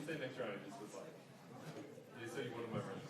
say next round, just was like, you said you wanted my friends.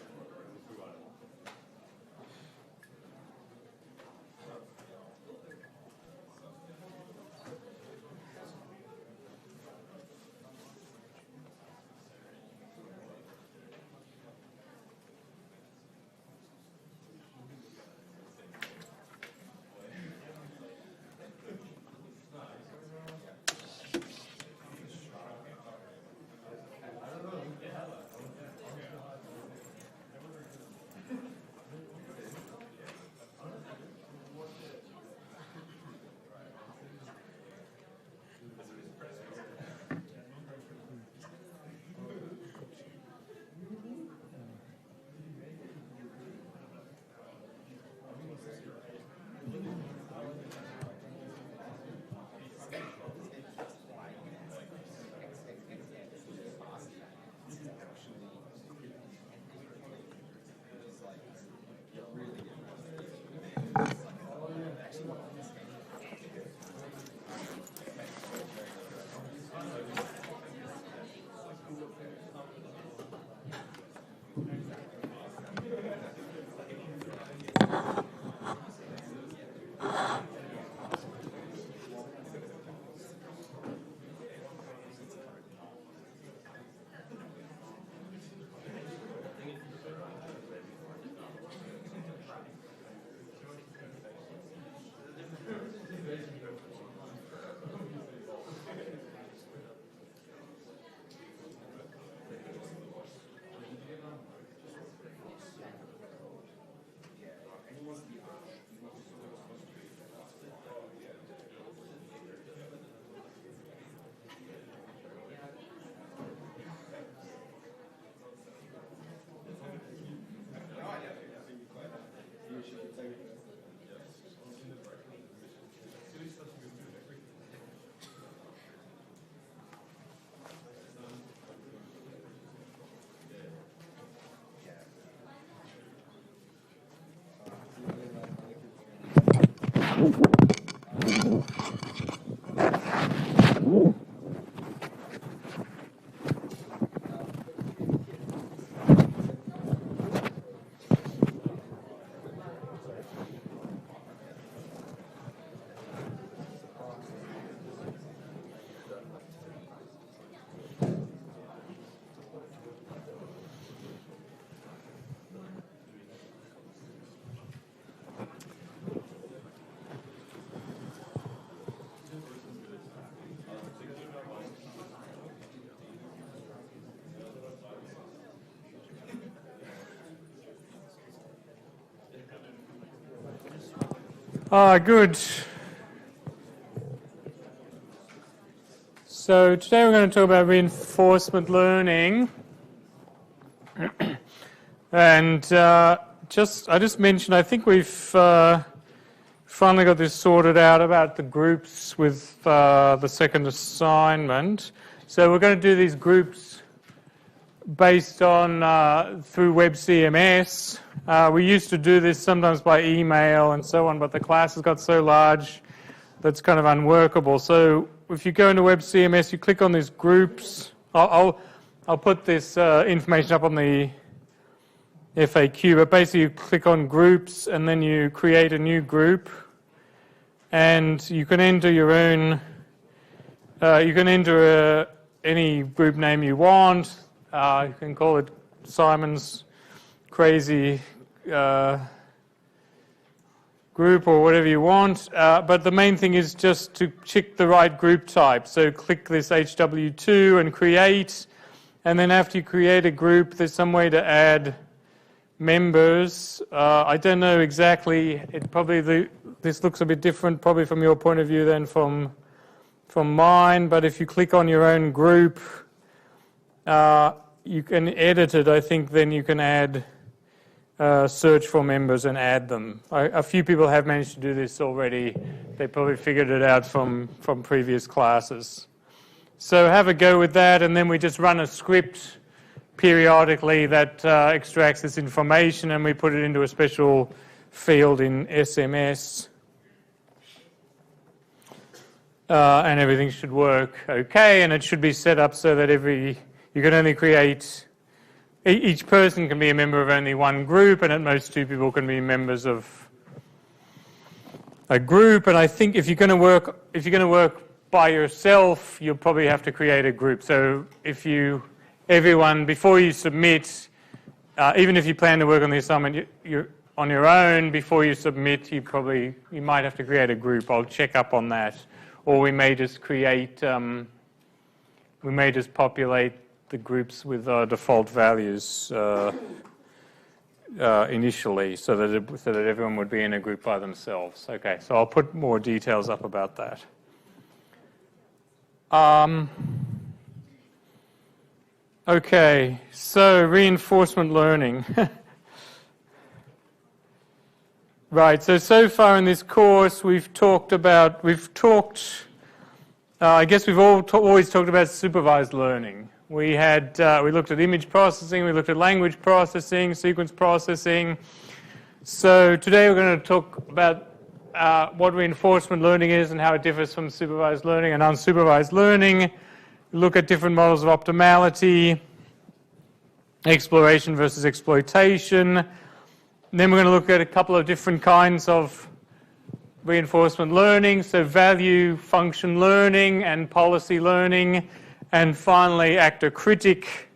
Good. So today we're going to talk about reinforcement learning. And I just mentioned, I think we've finally got this sorted out about the groups with the second assignment. So we're going to do these groups based on through WebCMS. We used to do this sometimes by email and so on, but the class has got so large that's kind of unworkable. So if you go into WebCMS, you click on these groups. I'll put this information up on the FAQ, but basically you click on groups and then you create a new group, and you can enter your own. You can enter any group name you want. You can call it Simon's Crazy Group or whatever you want, but the main thing is just to check the right group type. So click this HW2 and create, and then after you create a group, there's some way to add members. I don't know exactly. This looks a bit different probably from your point of view than from mine, but if you click on your own group, you can edit it. I think then you can add search for members and add them. A few people have managed to do this already. They probably figured it out from previous classes. So have a go with that, and then we just run a script periodically that extracts this information, and we put it into a special field in SMS. And everything should work okay, and it should be set up so that you you can only create, each person can be a member of only one group, and at most 2 people can be members of a group. And I think if you're going to work by yourself, you'll probably have to create a group. So everyone, before you submit, even if you plan to work on the assignment you're on your own, before you submit, you might have to create a group. I'll check up on that. Or we may just populate the groups with default values initially, so that everyone would be in a group by themselves. Okay, so I'll put more details up about that. Okay, so reinforcement learning. Right, so far in this course I guess we've always talked about supervised learning. We looked at image processing, we looked at language processing, sequence processing. So today we're going to talk about what reinforcement learning is and how it differs from supervised learning and unsupervised learning. Look at different models of optimality, exploration versus exploitation. And then we're going to look at a couple of different kinds of reinforcement learning, so value function learning and policy learning, and finally actor-critic,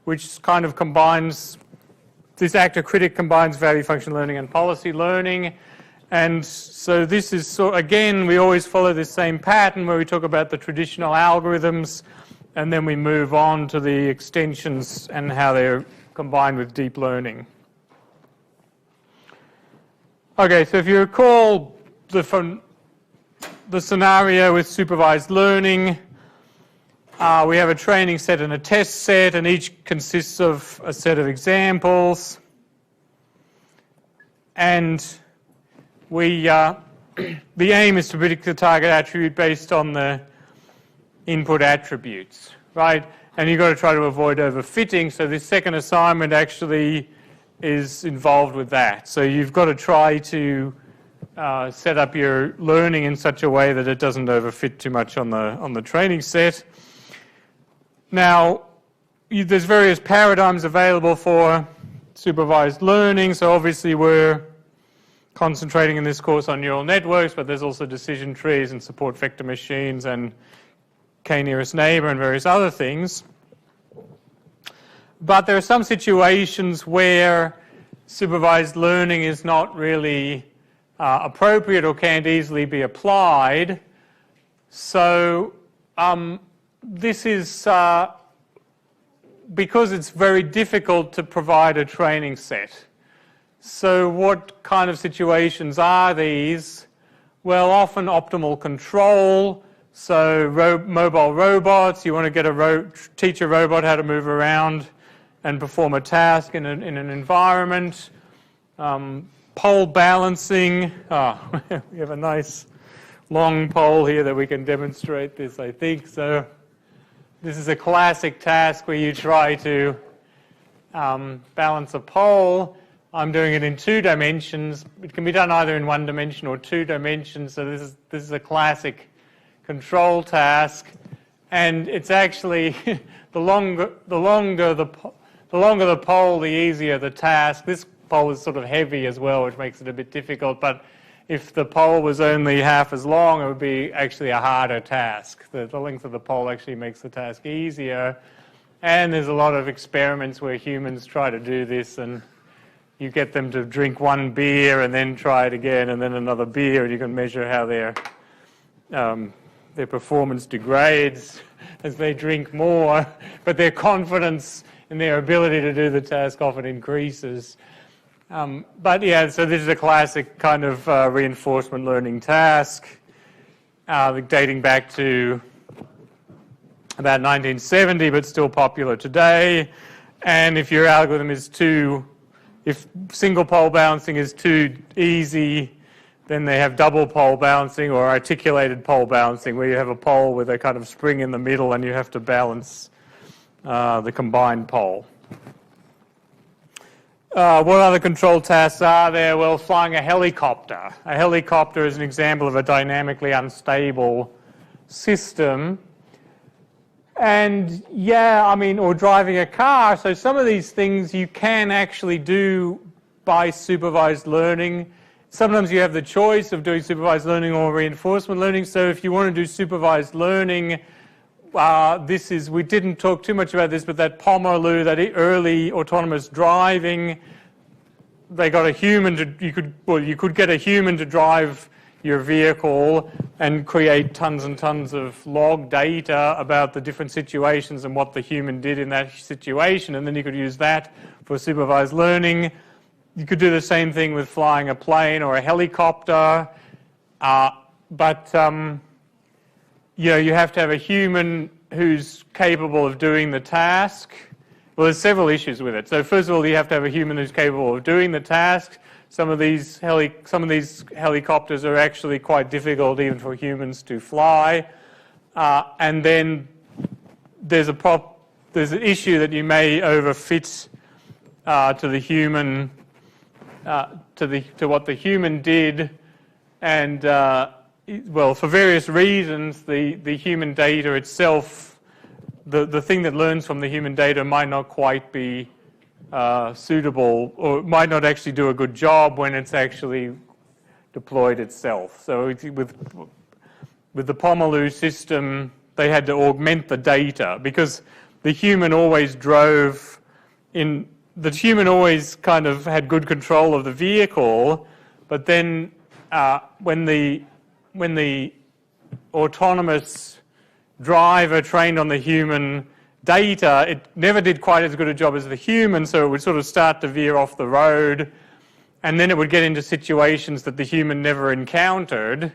which kind of combines, this actor-critic combines value function learning and policy learning. And so this is, again, we always follow this same pattern where we talk about the traditional algorithms and then we move on to the extensions and how they're combined with deep learning. Okay, so if you recall the scenario with supervised learning, we have a training set and a test set, and each consists of a set of examples. And the aim is to predict the target attribute based on the input attributes, right? And you've got to try to avoid overfitting, so this second assignment actually is involved with that. So you've got to try to set up your learning in such a way that it doesn't overfit too much on the training set. Now, there's various paradigms available for supervised learning. So obviously we're concentrating in this course on neural networks, but there's also decision trees and support vector machines and k-nearest neighbor and various other things. But there are some situations where supervised learning is not really appropriate or can't easily be applied. So this is because it's very difficult to provide a training set. So what kind of situations are these? Well, often optimal control. So mobile robots, you want to teach a robot how to move around and perform a task in an environment. Pole balancing. We have a nice long pole here that we can demonstrate this, I think. So this is a classic task where you try to balance a pole. I'm doing it in 2 dimensions. It can be done either in 1 dimension or 2 dimensions. So this is a classic control task, and it's actually the longer the pole, the easier the task. This pole is sort of heavy as well, which makes it a bit difficult, but if the pole was only half as long, it would be actually a harder task. The length of the pole actually makes the task easier, and there's a lot of experiments where humans try to do this, and you get them to drink 1 beer and then try it again and then another beer, and you can measure how their performance degrades as they drink more, but their confidence in their ability to do the task often increases. But yeah, so this is a classic kind of reinforcement learning task dating back to about 1970, but still popular today. And if your algorithm is if single pole balancing is too easy, then they have double pole balancing or articulated pole balancing, where you have a pole with a kind of spring in the middle and you have to balance the combined pole. What other control tasks are there? Well, flying a helicopter. A helicopter is an example of a dynamically unstable system. And yeah, I mean, or driving a car. So some of these things you can actually do by supervised learning. Sometimes you have the choice of doing supervised learning or reinforcement learning. So if you want to do supervised learning, we didn't talk too much about this, but that Pomerleau, that early autonomous driving, they got a human you could get a human to drive your vehicle and create tons and tons of log data about the different situations and what the human did in that situation, and then you could use that for supervised learning. You could do the same thing with flying a plane or a helicopter, but you have to have a human who's capable of doing the task. Well, there's several issues with it. So first of all, you have to have a human who's capable of doing the task. Some of these helicopters are actually quite difficult even for humans to fly. And then there's an issue that you may overfit to the human, to what the human did, and well, for various reasons, the human data itself, the thing that learns from the human data might not quite be suitable, or might not actually do a good job when it's actually deployed itself. So with the Pomerleau system, they had to augment the data because the human always kind of had good control of the vehicle, but then when the autonomous driver trained on the human data, it never did quite as good a job as the human, so it would sort of start to veer off the road, and then it would get into situations that the human never encountered,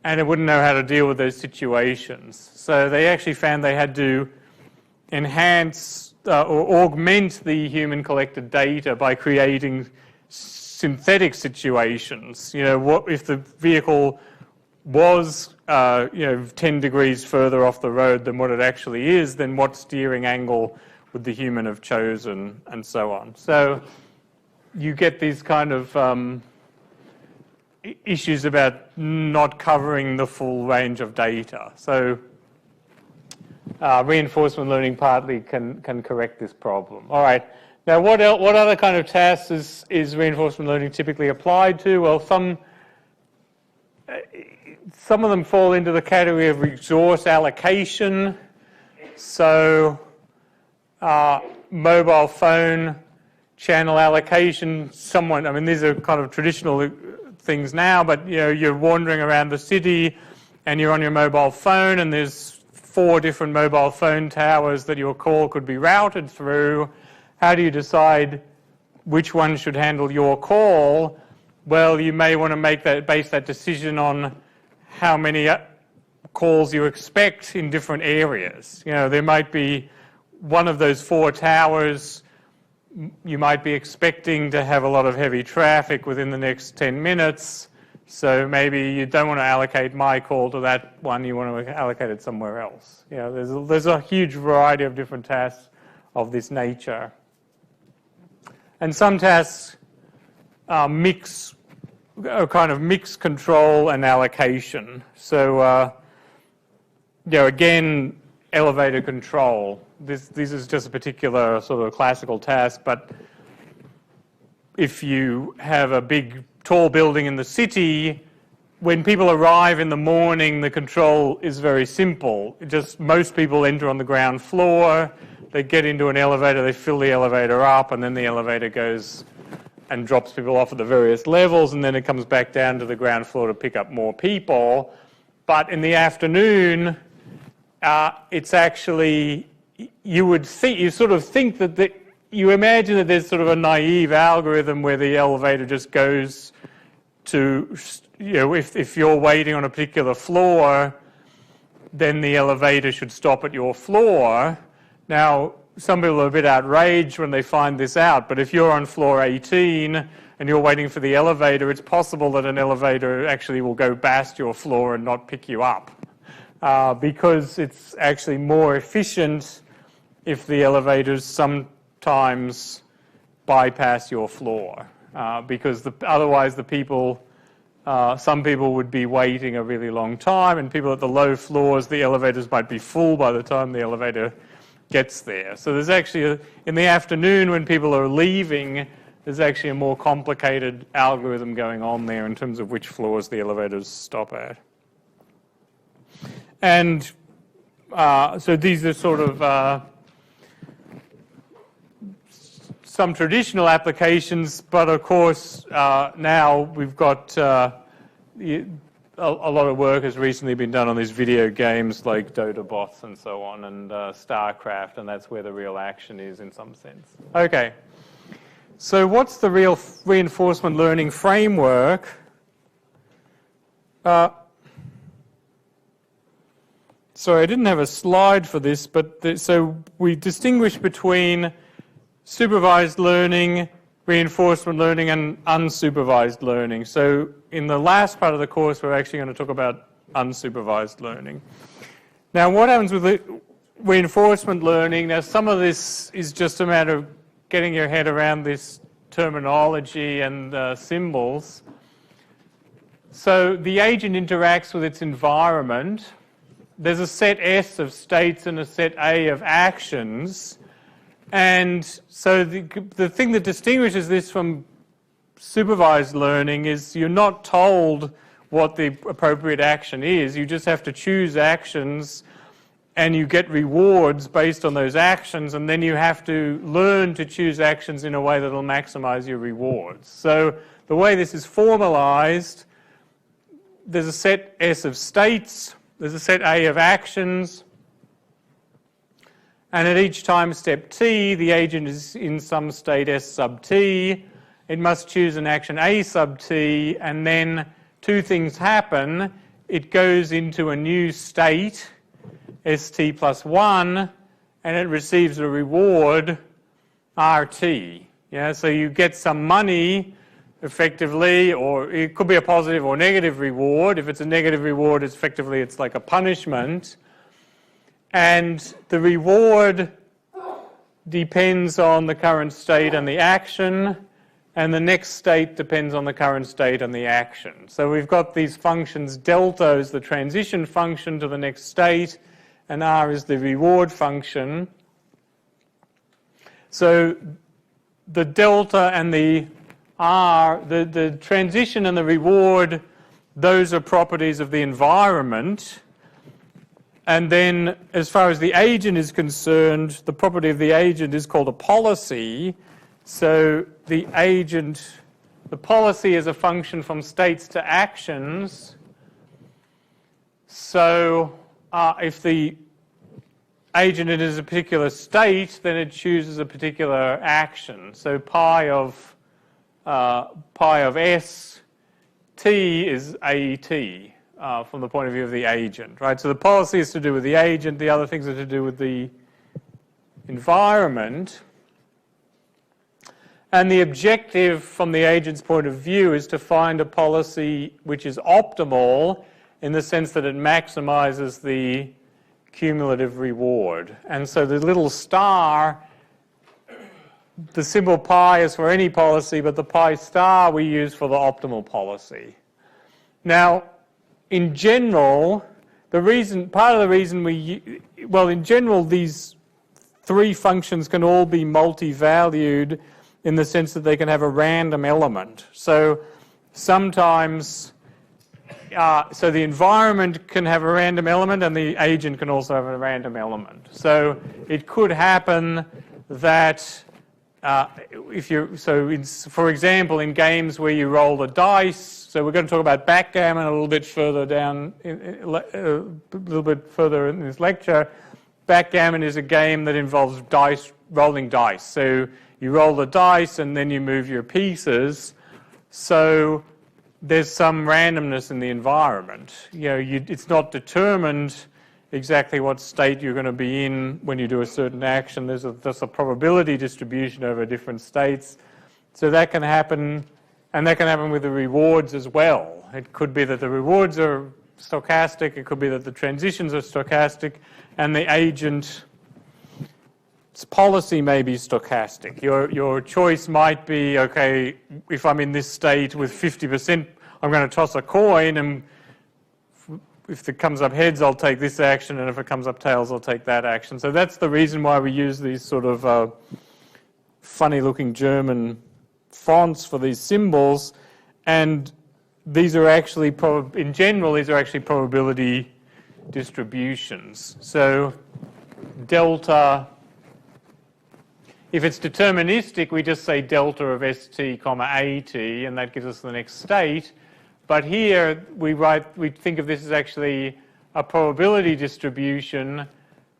and it wouldn't know how to deal with those situations. So they actually found they had to enhance or augment the human collected data by creating synthetic situations. What if the vehicle was 10 degrees further off the road than what it actually is, then what steering angle would the human have chosen, and so on. So you get these kind of issues about not covering the full range of data. So reinforcement learning partly can correct this problem. All right. Now, what other kind of tasks is reinforcement learning typically applied to? Well, some of them fall into the category of resource allocation. So mobile phone channel allocation. These are kind of traditional things now, but you're wandering around the city and you're on your mobile phone and there's 4 different mobile phone towers that your call could be routed through. How do you decide which one should handle your call? Well, you may want to base that decision on how many calls you expect in different areas. There might be one of those 4 towers, you might be expecting to have a lot of heavy traffic within the next 10 minutes, so maybe you don't want to allocate my call to that one, you want to allocate it somewhere else. There's a huge variety of different tasks of this nature. And some tasks mix control and allocation. So, again, elevator control. This is just a particular sort of classical task, but if you have a big, tall building in the city, when people arrive in the morning, the control is very simple. Most people enter on the ground floor, they get into an elevator, they fill the elevator up, and then the elevator goes and drops people off at the various levels, and then it comes back down to the ground floor to pick up more people. But in the afternoon, it's actually, you imagine that there's sort of a naive algorithm where the elevator just goes to, if you're waiting on a particular floor, then the elevator should stop at your floor. Now, some people are a bit outraged when they find this out, but if you're on floor 18 and you're waiting for the elevator, it's possible that an elevator actually will go past your floor and not pick you up, because it's actually more efficient if the elevators sometimes bypass your floor, because otherwise the people Some people would be waiting a really long time, and people at the low floors, the elevators might be full by the time the elevator gets there. So there's actually, in the afternoon when people are leaving, there's actually a more complicated algorithm going on there in terms of which floors the elevators stop at. And so these are sort of some traditional applications, but of course now we've got a lot of work has recently been done on these video games like Dota bots and so on, and StarCraft, and that's where the real action is in some sense. Okay, so what's the real reinforcement learning framework? Sorry, I didn't have a slide for this, but so we distinguish between supervised learning, reinforcement learning, and unsupervised learning. So in the last part of the course, we're actually going to talk about unsupervised learning. Now, what happens with reinforcement learning? Now, some of this is just a matter of getting your head around this terminology and symbols. So the agent interacts with its environment. There's a set S of states and a set A of actions. And so the thing that distinguishes this from supervised learning is you're not told what the appropriate action is. You just have to choose actions, and you get rewards based on those actions, and then you have to learn to choose actions in a way that will maximize your rewards. So the way this is formalized, there's a set S of states, there's a set A of actions, and at each time step t, the agent is in some state S sub t. It must choose an action A sub t, and then two things happen. It goes into a new state, st plus 1, and it receives a reward, rt. Yeah, so you get some money, effectively, or it could be a positive or negative reward. If it's a negative reward, it's like a punishment. And the reward depends on the current state and the action, and the next state depends on the current state and the action. So we've got these functions. Delta is the transition function to the next state, and r is the reward function. So the delta and the r, the transition and the reward, those are properties of the environment. And then as far as the agent is concerned, the property of the agent is called a policy. So the policy is a function from states to actions. So if the agent is a particular state, then it chooses a particular action. So pi of s t is AT from the point of view of the agent, right? So the policy is to do with the agent, the other things are to do with the environment. And the objective from the agent's point of view is to find a policy which is optimal in the sense that it maximizes the cumulative reward. And so the little star, the symbol pi is for any policy, but the pi star we use for the optimal policy. Now, in general, part of the reason in general, these three functions can all be multi-valued in the sense that they can have a random element. So sometimes, so the environment can have a random element and the agent can also have a random element. So it could happen that for example, in games where you roll the dice, so we're going to talk about backgammon a little bit further down, a little bit further in this lecture. Backgammon is a game that involves rolling dice. So you roll the dice and then you move your pieces. So there's some randomness in the environment. It's not determined exactly what state you're going to be in when you do a certain action. There's a probability distribution over different states. So that can happen, and that can happen with the rewards as well. It could be that the rewards are stochastic, it could be that the transitions are stochastic, and the agent's policy may be stochastic. Your choice might be, okay, if I'm in this state with 50% I'm going to toss a coin, and if it comes up heads, I'll take this action, and if it comes up tails, I'll take that action. So that's the reason why we use these sort of funny-looking German fonts for these symbols, and these are actually, in general, these are actually probability distributions. So delta, if it's deterministic, we just say delta of st comma at, and that gives us the next state. But here we think of this as actually a probability distribution.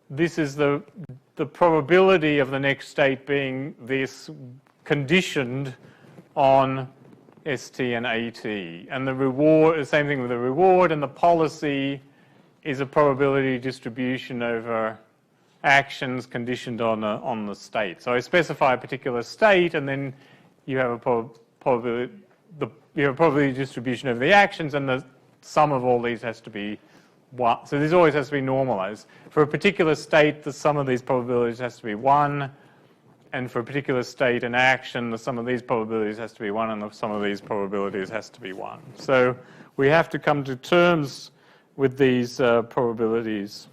This is the probability of the next state being this conditioned on st and at. And the reward, the same thing with the reward, and the policy is a probability distribution over actions conditioned on the state. So I specify a particular state, and then you have a probability distribution over the actions, and the sum of all these has to be 1. So this always has to be normalized. For a particular state, the sum of these probabilities has to be 1, and for a particular state and action, the sum of these probabilities has to be 1, and the sum of these probabilities has to be 1. So we have to come to terms with these probabilities.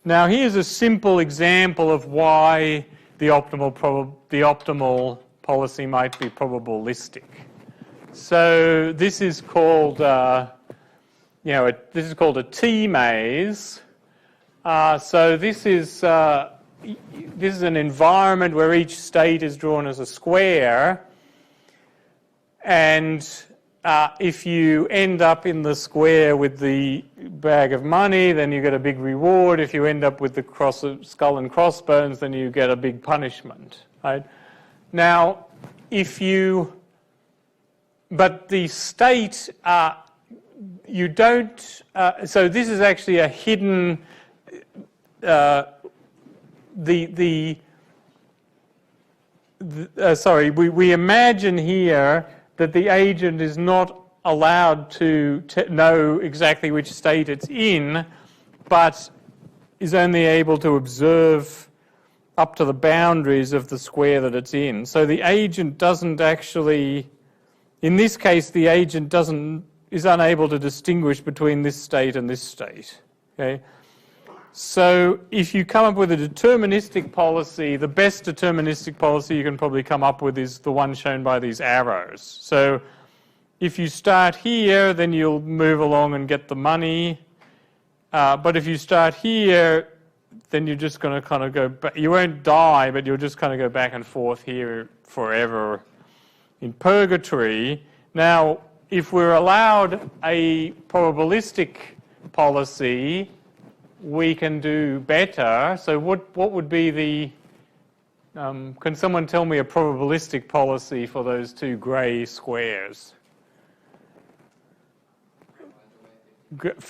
Now here's a simple example of why the optimal policy might be probabilistic. So this is called, this is called a T-maze. So this is an environment where each state is drawn as a square, and if you end up in the square with the bag of money, then you get a big reward. If you end up with the skull and crossbones, then you get a big punishment. Right? Now, but the state, you don't. So this is actually a hidden. We imagine here that the agent is not allowed to know exactly which state it's in, but is only able to observe up to the boundaries of the square that it's in. So the agent doesn't actually, in this case, the agent is unable to distinguish between this state and this state. Okay? So if you come up with a deterministic policy, the best deterministic policy you can probably come up with is the one shown by these arrows. So if you start here, then you'll move along and get the money. But if you start here, then you're just going to kind of go back. You won't die, but you'll just kind of go back and forth here forever in purgatory. Now, if we're allowed a probabilistic policy, we can do better. So what would be the, can someone tell me a probabilistic policy for those two grey squares?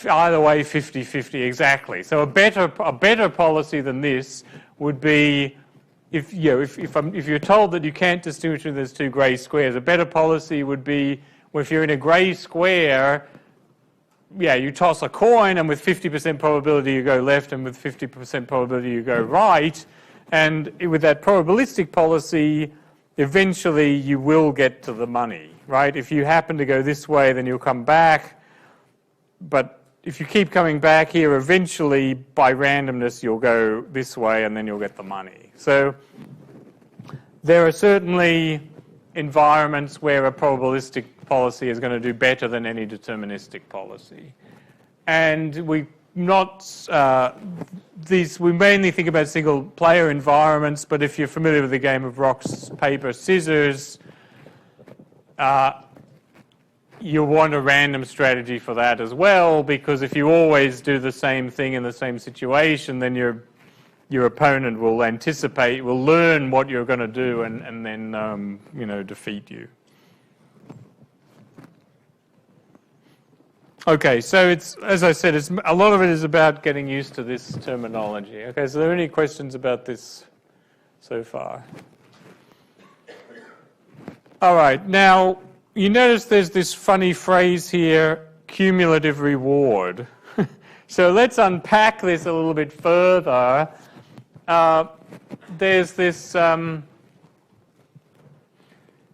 Either way, 50-50, exactly. So a better policy than this would be, if you're told that you can't distinguish between those two grey squares, a better policy would be, well, if you're in a grey square, you toss a coin, and with 50% probability you go left, and with 50% probability you go right. And with that probabilistic policy, eventually you will get to the money, right? If you happen to go this way, then you'll come back. But if you keep coming back here, eventually, by randomness, you'll go this way, and then you'll get the money. So there are certainly environments where a probabilistic policy is going to do better than any deterministic policy. And we mainly think about single player environments, but if you're familiar with the game of rock, paper, scissors, you'll want a random strategy for that as well, because if you always do the same thing in the same situation, then your opponent will will learn what you're going to do, and then defeat you. Okay, so it's, as I said, a lot of it is about getting used to this terminology. Okay, so are there any questions about this so far? All right, now you notice there's this funny phrase here, cumulative reward. So let's unpack this a little bit further. There's this,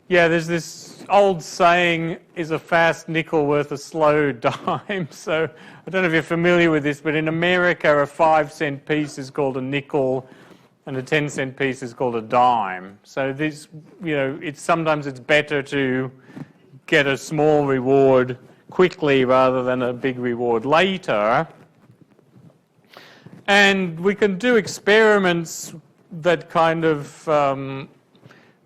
Yeah, there's this old saying, is a fast nickel worth a slow dime? So I don't know if you're familiar with this, but in America, a 5-cent piece is called a nickel and a 10-cent piece is called a dime. So this, sometimes it's better to get a small reward quickly rather than a big reward later. And we can do experiments that kind of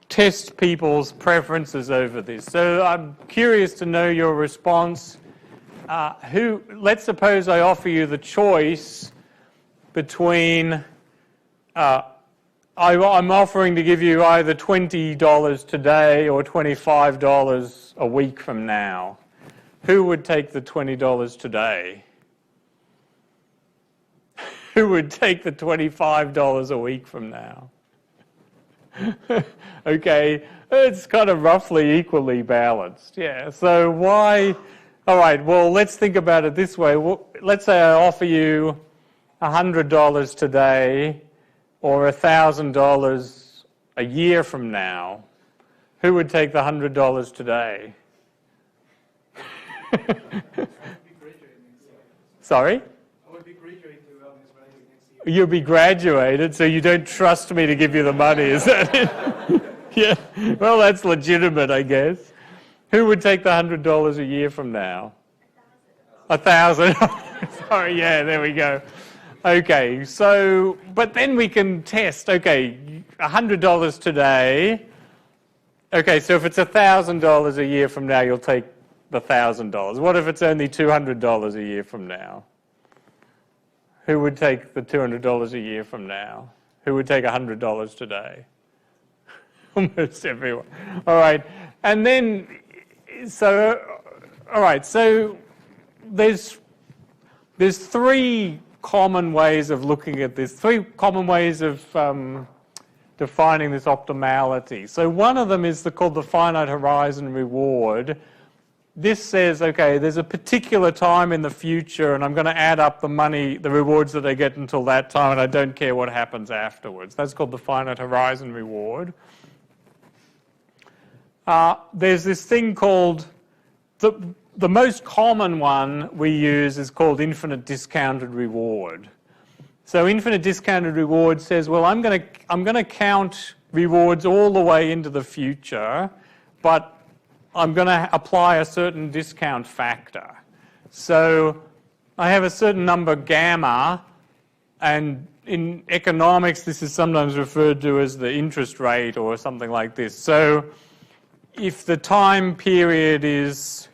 test people's preferences over this. So I'm curious to know your response. Let's suppose I offer you the choice between, I'm offering to give you either $20 today or $25 a week from now. Who would take the $20 today? Who would take the $25 a week from now? Okay, it's kind of roughly equally balanced. Yeah, so why? All right, well, let's think about it this way. Let's say I offer you $100 today or $1,000 a year from now. Who would take the $100 today? Sorry? You'll be graduated, so you don't trust me to give you the money, is that it? Yeah, well, that's legitimate, I guess. Who would take the $100 a year from now? 1,000. Sorry, yeah, there we go. Okay, so, but then we can test, okay, $100 today. Okay, so if it's $1,000 a year from now, you'll take the $1,000. What if it's only $200 a year from now? Who would take the $200 a year from now? Who would take $100 today? Almost everyone. All right. And then, all right, so there's three common ways of looking at this, three common ways of defining this optimality. So one of them is called the finite horizon reward. This says, okay, there's a particular time in the future and I'm going to add up the money, the rewards that I get until that time, and I don't care what happens afterwards. That's called the finite horizon reward. There's this thing called, the most common one we use is called infinite discounted reward. So infinite discounted reward says, well, I'm going to count rewards all the way into the future, but I'm going to apply a certain discount factor. So I have a certain number gamma, and in economics this is sometimes referred to as the interest rate or something like this. So if the time period is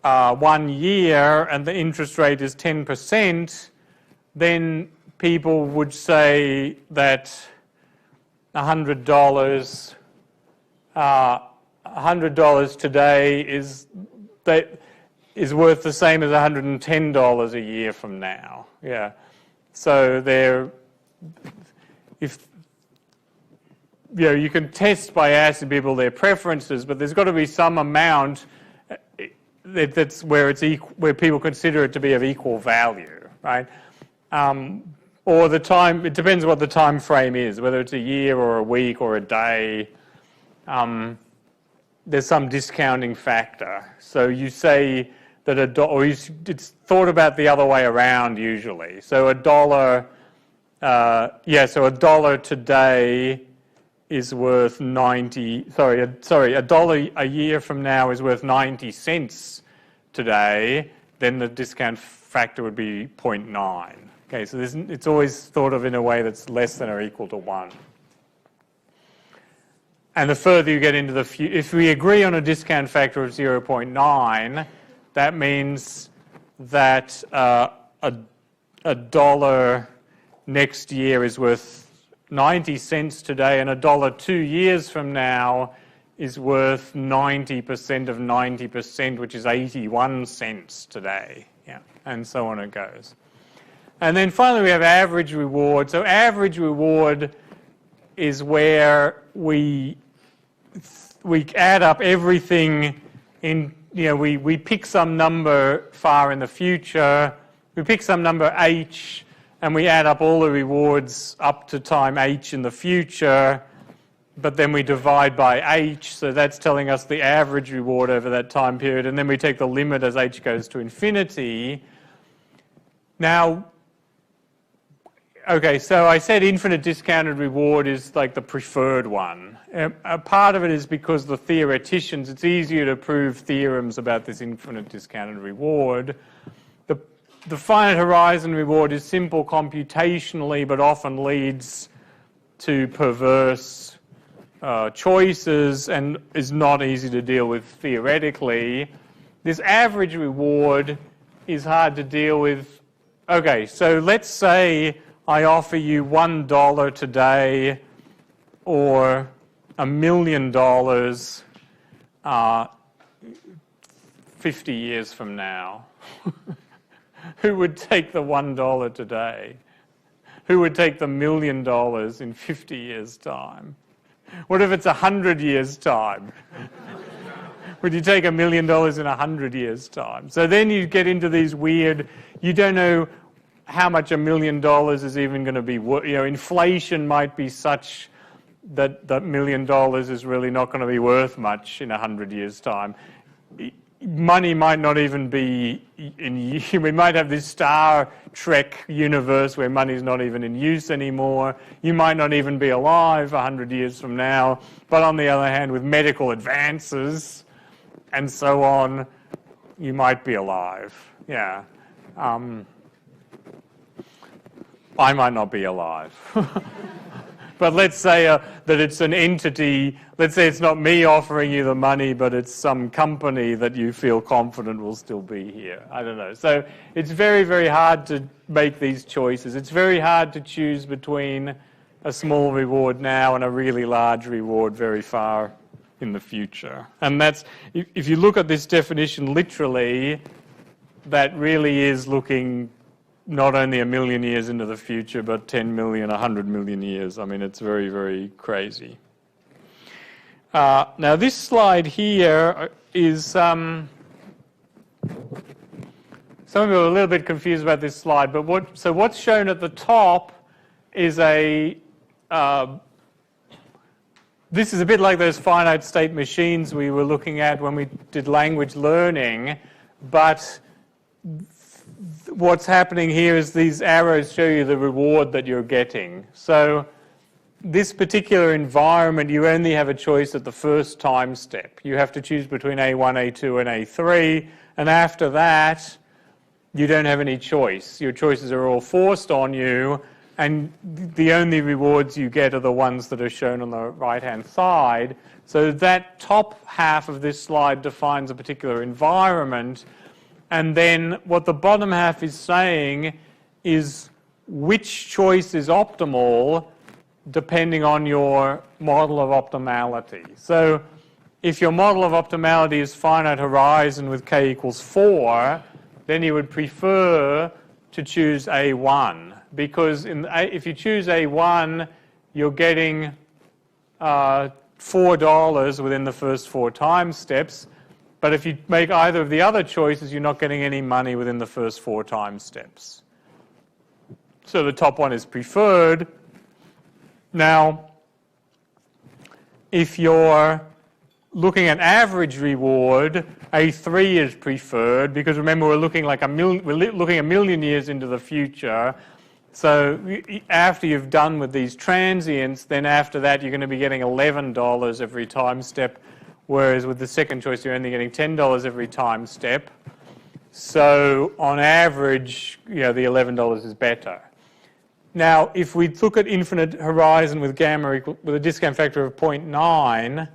1 year and the interest rate is 10%, then people would say that $100 today is worth the same as $110 a year from now. Yeah. So you can test by asking people their preferences, but there's got to be some amount that's where people consider it to be of equal value, right? Or the time, it depends what the time frame is, whether it's a year or a week or a day. There's some discounting factor. So you say that it's thought about the other way around usually. So a dollar today is worth a dollar a year from now is worth 90 cents today, then the discount factor would be 0.9. Okay, so it's always thought of in a way that's less than or equal to 1. And the further you get into the future, if we agree on a discount factor of 0.9, that means that a dollar next year is worth 90 cents today, and a dollar 2 years from now is worth 90% of 90%, which is 81 cents today. Yeah, and so on it goes. And then finally we have average reward. So average reward is where we add up everything in, we pick some number far in the future, we pick some number h, and we add up all the rewards up to time h in the future, but then we divide by h, so that's telling us the average reward over that time period, and then we take the limit as h goes to infinity. Now, okay, so I said infinite discounted reward is like the preferred one. A part of it is because the theoreticians, it's easier to prove theorems about this infinite discounted reward. The finite horizon reward is simple computationally, but often leads to perverse choices and is not easy to deal with theoretically. This average reward is hard to deal with. Okay, so let's say I offer you $1 today or $1 million 50 years from now. Who would take the $1 today? Who would take the $1 million in 50 years' time? What if it's 100 years' time? Would you take $1 million in 100 years' time? So then you get into these weird, you don't know how much $1 million is even going to be worth. You know, inflation might be such that $1 million is really not going to be worth much in 100 years' time. Money might not even be in use. We might have this Star Trek universe where money is not even in use anymore. You might not even be alive 100 years from now. But on the other hand, with medical advances and so on, you might be alive. Yeah. I might not be alive. But let's say that it's an entity, let's say it's not me offering you the money, but it's some company that you feel confident will still be here. I don't know. So it's very, very hard to make these choices. It's very hard to choose between a small reward now and a really large reward very far in the future. And that's, if you look at this definition literally, that really is looking not only 1 million years into the future, but 10 million, 100 million years. I mean, it's very, very crazy. Now, this slide here is... some people are a little bit confused about this slide, but what's shown at the top is a... this is a bit like those finite state machines we were looking at when we did language learning, but what's happening here is these arrows show you the reward that you're getting. So this particular environment, you only have a choice at the first time step. You have to choose between A1, A2, and A3, and after that, you don't have any choice. Your choices are all forced on you, and the only rewards you get are the ones that are shown on the right-hand side. So that top half of this slide defines a particular environment, and then what the bottom half is saying is which choice is optimal depending on your model of optimality. So if your model of optimality is finite horizon with k equals 4, then you would prefer to choose A1, because if you choose A1, you're getting $4 within the first 4 time steps. But if you make either of the other choices, you're not getting any money within the first 4 time steps. So the top one is preferred. Now, if you're looking at average reward, A3 is preferred, because remember we're looking like we're looking 1 million years into the future. So after you've done with these transients, then after that you're going to be getting $11 every time step. Whereas with the second choice, you're only getting $10 every time step. So on average, the $11 is better. Now, if we look at infinite horizon with gamma with a discount factor of 0.9,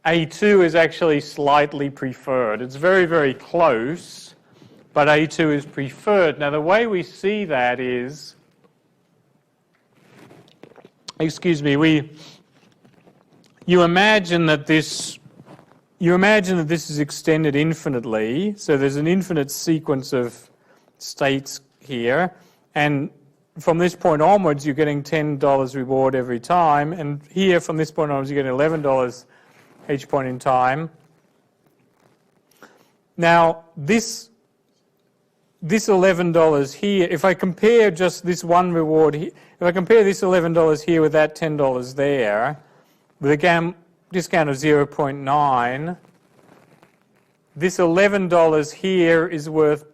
A2 is actually slightly preferred. It's very, very close, but A2 is preferred. Now, the way we see that is, you imagine that this is extended infinitely, so there's an infinite sequence of states here, and from this point onwards you're getting $10 reward every time, and here from this point onwards you're getting $11 each point in time. Now this $11 here, if I compare just this one reward here, if I compare this $11 here with that $10 there, with a discount of 0.9, this $11 here is worth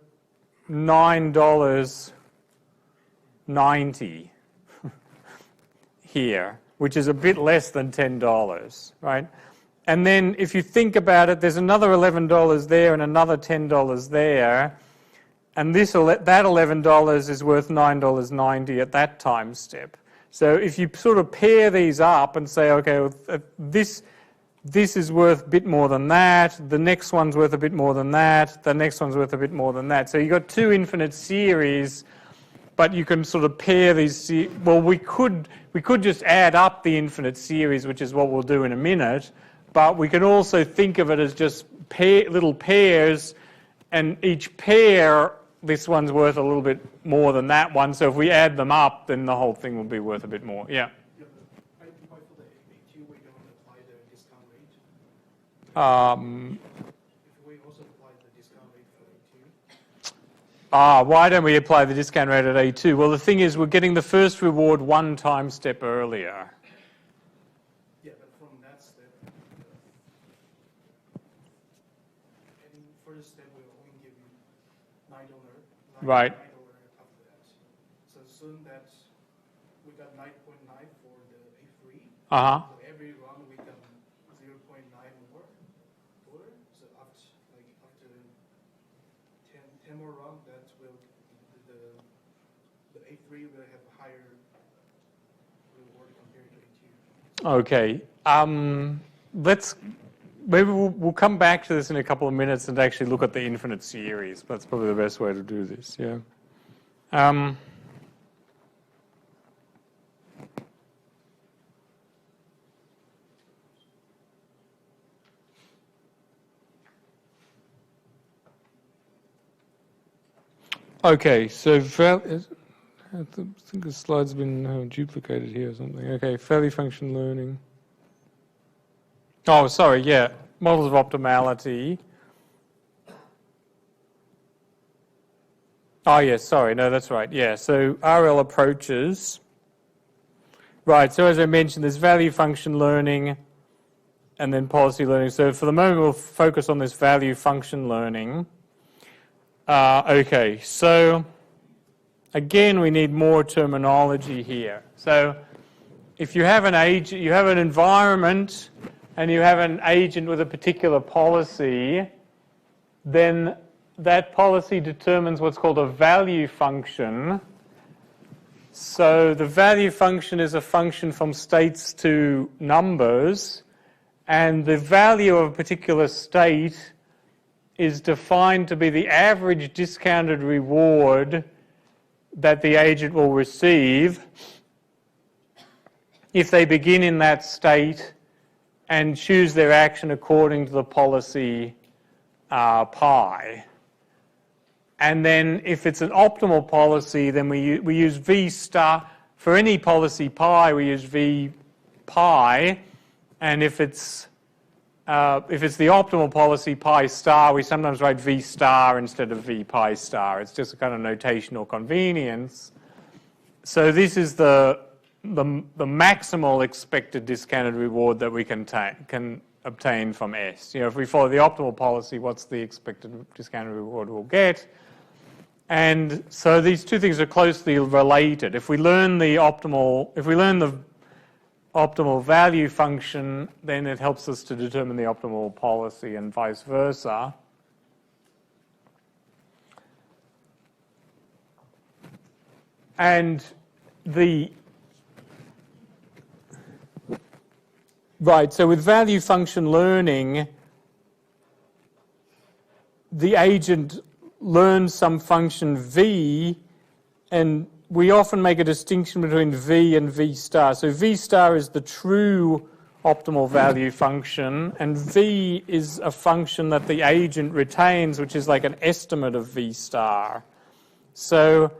$9.90 here, which is a bit less than $10, right? And then if you think about it, there's another $11 there and another $10 there, and that $11 is worth $9.90 at that time step. So if you sort of pair these up and say, okay, well, this is worth a bit more than that, the next one's worth a bit more than that, the next one's worth a bit more than that. So you've got two infinite series, but you can sort of pair these. Well, we could just add up the infinite series, which is what we'll do in a minute, but we can also think of it as just little pairs, and each pair, this one's worth a little bit more than that one, so if we add them up, then the whole thing will be worth a bit more. Yeah? For the A2, we don't apply the discount rate. If we also apply the discount rate for A2. Why don't we apply the discount rate at A2? Well, the thing is, we're getting the first reward one time step earlier. Yeah, but from that step, any further step will only give you $9. Right. $9 after that. So assume that we got 9.9 for the A3. Uh-huh. So every round we got 0.9 more. So after 10 more rounds, that will the A3 will have a higher reward compared to A2. Okay. Maybe we'll come back to this in a couple of minutes and actually look at the infinite series. That's probably the best way to do this. Yeah. Okay. So I think the slide's been duplicated here or something. Okay. Value function learning. Oh, sorry, yeah. Models of optimality. Oh, yes, sorry. No, that's right. Yeah, so RL approaches. Right, so as I mentioned, there's value function learning and then policy learning. So for the moment, we'll focus on this value function learning. Okay, so again, we need more terminology here. So if you have an agent, you have an environment, and you have an agent with a particular policy, then that policy determines what's called a value function. So the value function is a function from states to numbers, and the value of a particular state is defined to be the average discounted reward that the agent will receive if they begin in that state and choose their action according to the policy pi. And then if it's an optimal policy, then we use V star. For any policy pi, we use V pi. And if it's the optimal policy pi star, we sometimes write V star instead of V pi star. It's just a kind of notational convenience. So this is the maximal expected discounted reward that we can obtain from S. You know, if we follow the optimal policy, what's the expected discounted reward we'll get? And so these two things are closely related. If we learn the optimal value function, then it helps us to determine the optimal policy and vice versa. And right, so with value function learning, the agent learns some function V, and we often make a distinction between V and V star. So V star is the true optimal value function, and V is a function that the agent retains, which is like an estimate of V star. So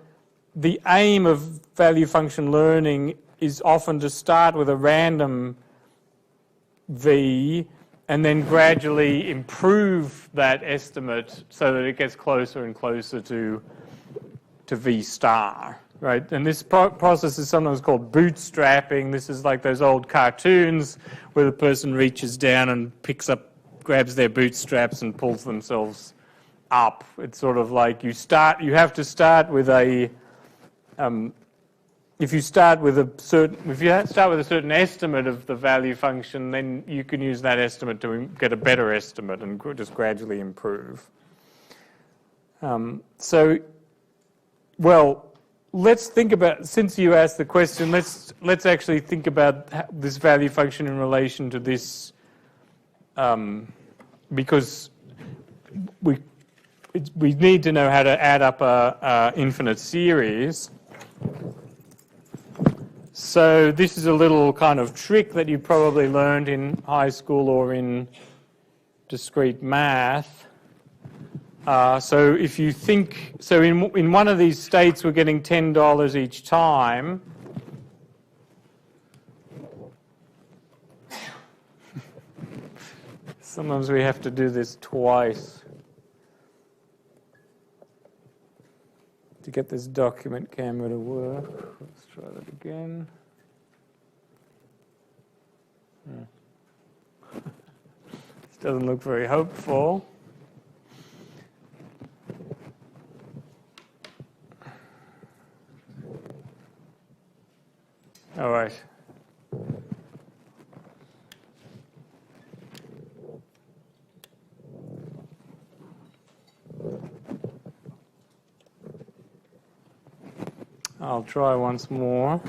the aim of value function learning is often to start with a random V and then gradually improve that estimate so that it gets closer and closer to V star. right? And this process is sometimes called bootstrapping. This is like those old cartoons where the person reaches down and grabs their bootstraps and pulls themselves up. It's sort of like you have to start with a, if you start with a certain estimate of the value function, then you can use that estimate to get a better estimate and just gradually improve. Let's think about, since you asked the question, let's actually think about this value function in relation to this, because we need to know how to add up a infinite series. So this is a little kind of trick that you probably learned in high school or in discrete math. So if you think, so in one of these states we're getting $10 each time. Sometimes we have to do this twice to get this document camera to work. Let's try that again. This doesn't look very hopeful. All right. I'll try once more.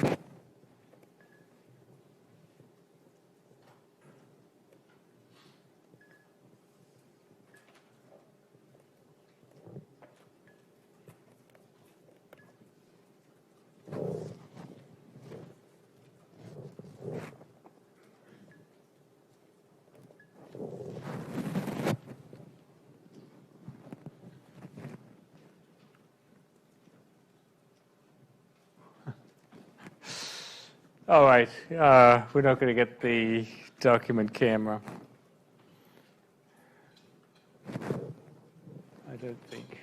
All right, we're not going to get the document camera. I don't think.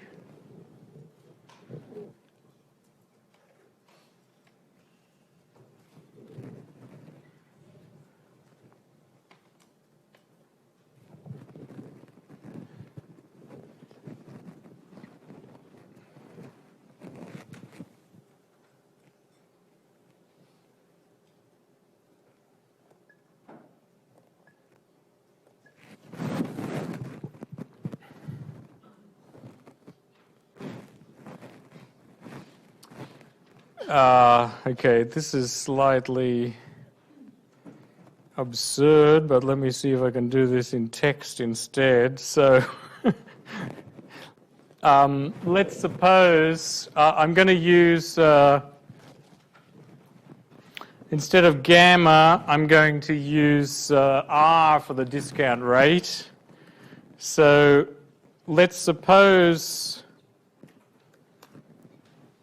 Okay, this is slightly absurd, but let me see if I can do this in text instead. So let's suppose I'm going to use, instead of gamma, I'm going to use R for the discount rate. So let's suppose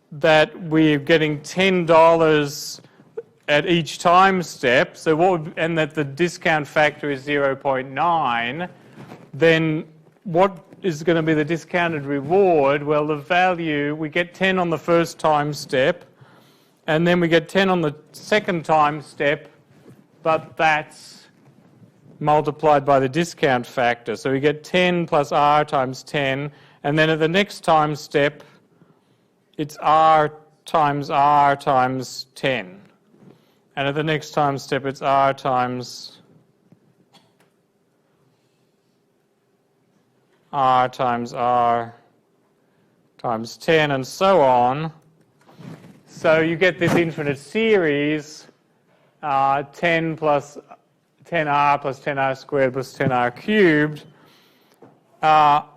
that we're getting $10 at each time step, and that the discount factor is 0.9, then what is going to be the discounted reward? Well, the value, we get 10 on the first time step, and then we get 10 on the second time step, but that's multiplied by the discount factor. So we get 10 plus R times 10, and then at the next time step, it's R times 10. And at the next time step, it's R times 10, and so on. So you get this infinite series, 10 plus 10R plus 10R squared plus 10R cubed. Now,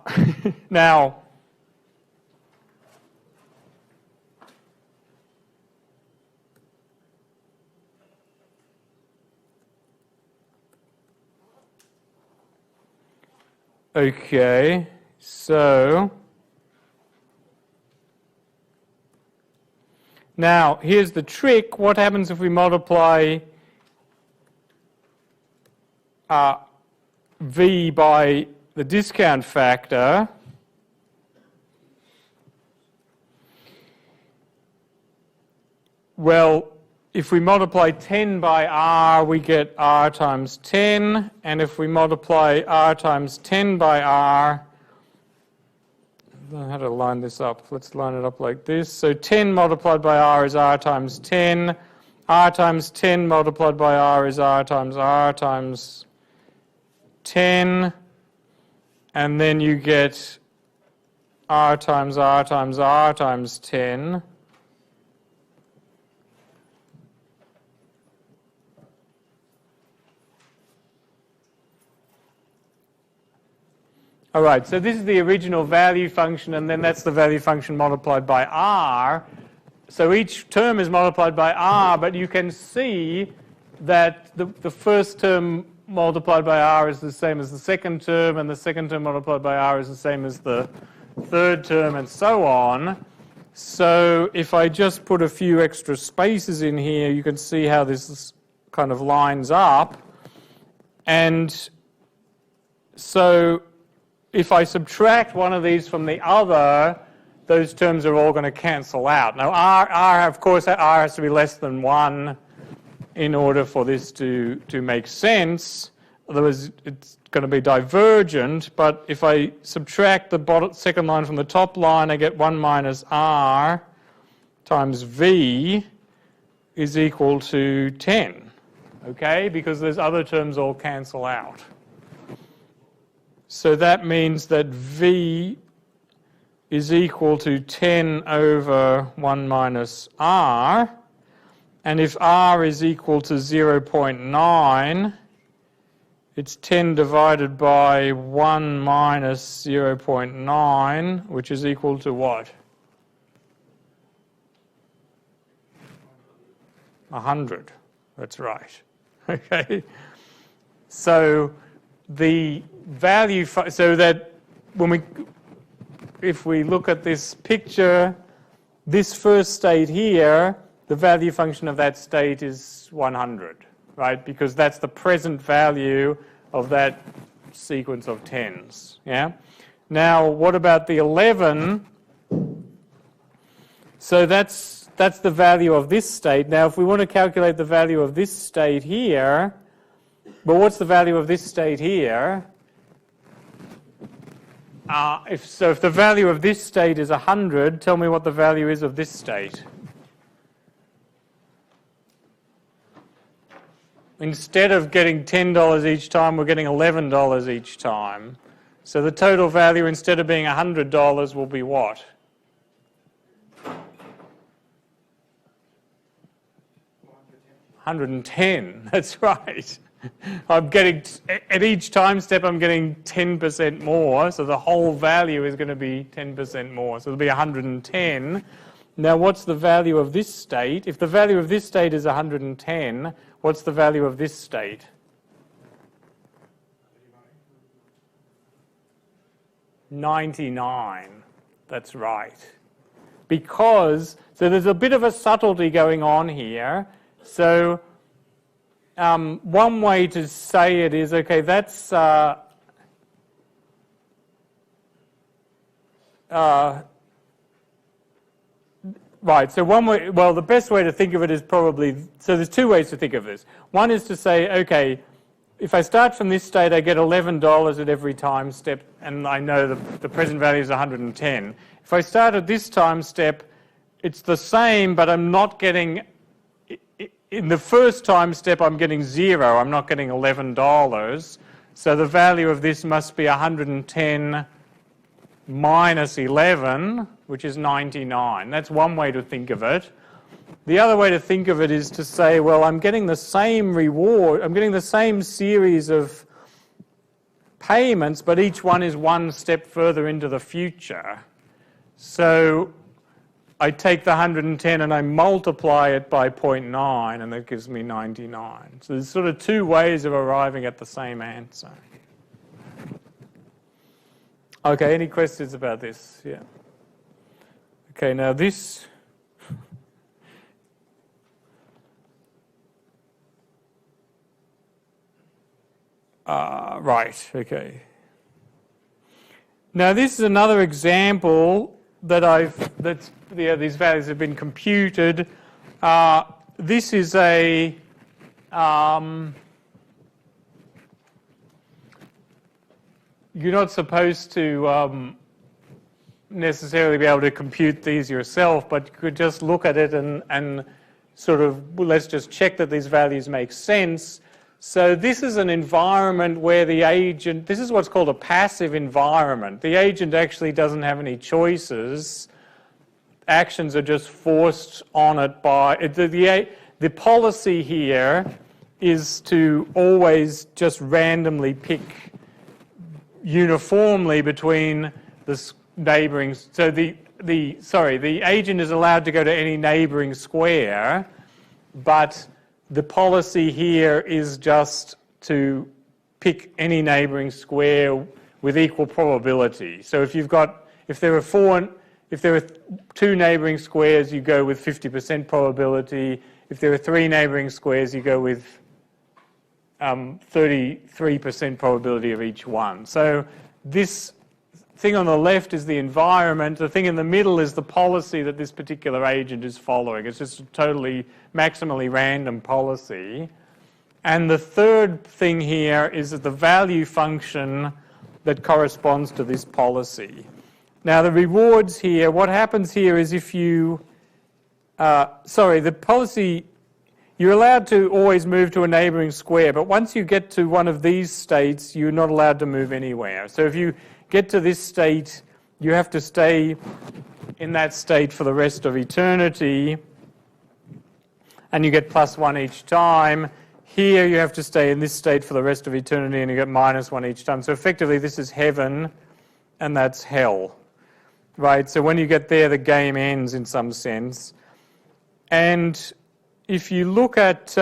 okay, so now here's the trick. What happens if we multiply V by the discount factor? Well, if we multiply 10 by r, we get r times 10. And if we multiply r times 10 by r, I don't know how to line this up. Let's line it up like this. So 10 multiplied by r is r times 10. R times 10 multiplied by r is r times 10. And then you get r times r times r times 10. All right, so this is the original value function, and then that's the value function multiplied by r. So each term is multiplied by r, but you can see that the first term multiplied by r is the same as the second term, and the second term multiplied by r is the same as the third term, and so on. So if I just put a few extra spaces in here, you can see how this kind of lines up. And so if I subtract one of these from the other, those terms are all going to cancel out. Now, of course, r has to be less than 1 in order for this to make sense. Otherwise, it's going to be divergent. But if I subtract the second line from the top line, I get 1 minus r times v is equal to 10. Okay? Because those other terms all cancel out. So that means that v is equal to 10 over 1 minus r. And if r is equal to 0.9, it's 10 divided by 1 minus 0.9, which is equal to what? 100. That's right. Okay. So the value, so that if we look at this picture, this first state here, the value function of that state is 100, right? Because that's the present value of that sequence of tens, yeah? Now, what about the 11? So that's the value of this state. Now, if we want to calculate the value of this state here, well, what's the value of this state here? If the value of this state is 100, tell me what the value is of this state. Instead of getting $10 each time, we're getting $11 each time. So the total value, instead of being $100, will be what? $110. That's right. I'm getting, at each time step, I'm getting 10% more. So the whole value is going to be 10% more. So it'll be 110. Now, what's the value of this state? If the value of this state is 110, what's the value of this state? 99. That's right. Because, so there's a bit of a subtlety going on here. So one way to say it is, okay, that's right, so one way, well, the best way to think of it is probably, so there's two ways to think of this. One is to say, okay, if I start from this state, I get $11 at every time step, and I know the present value is 110. If I start at this time step, it's the same, but I'm not getting, in the first time step, I'm getting 0. I'm not getting $11. So the value of this must be 110 minus 11, which is 99. That's one way to think of it. The other way to think of it is to say, well, I'm getting the same reward, I'm getting the same series of payments, but each one is one step further into the future. So I take the 110 and I multiply it by 0.9, and that gives me 99. So there's sort of two ways of arriving at the same answer. Okay, any questions about this? Yeah. Okay, now this. Right, okay. Now this is another example that these values have been computed. this is a you're not supposed to necessarily be able to compute these yourself, but you could just look at it and sort of, well, let's just check that these values make sense. So this is an environment where the agent, this is what's called a passive environment. The agent actually doesn't have any choices. Actions are just forced on it by, the policy here is to always just randomly pick uniformly between the neighboring, so the agent is allowed to go to any neighboring square, but the policy here is just to pick any neighboring square with equal probability. So if there are 2 neighboring squares, you go with 50% probability. If there are 3 neighboring squares, you go with 33% probability of each one. So this thing on the left is the environment. The thing in the middle is the policy that this particular agent is following. It's just a totally maximally random policy. And the third thing here is that the value function that corresponds to this policy. Now the rewards here, what happens here is if you, the policy, you're allowed to always move to a neighboring square, but once you get to one of these states, you're not allowed to move anywhere. So if you get to this state, you have to stay in that state for the rest of eternity, and you get +1 each time. Here you have to stay in this state for the rest of eternity, and you get -1 each time. So effectively this is heaven, and that's hell, right? So when you get there, the game ends in some sense. And if you look at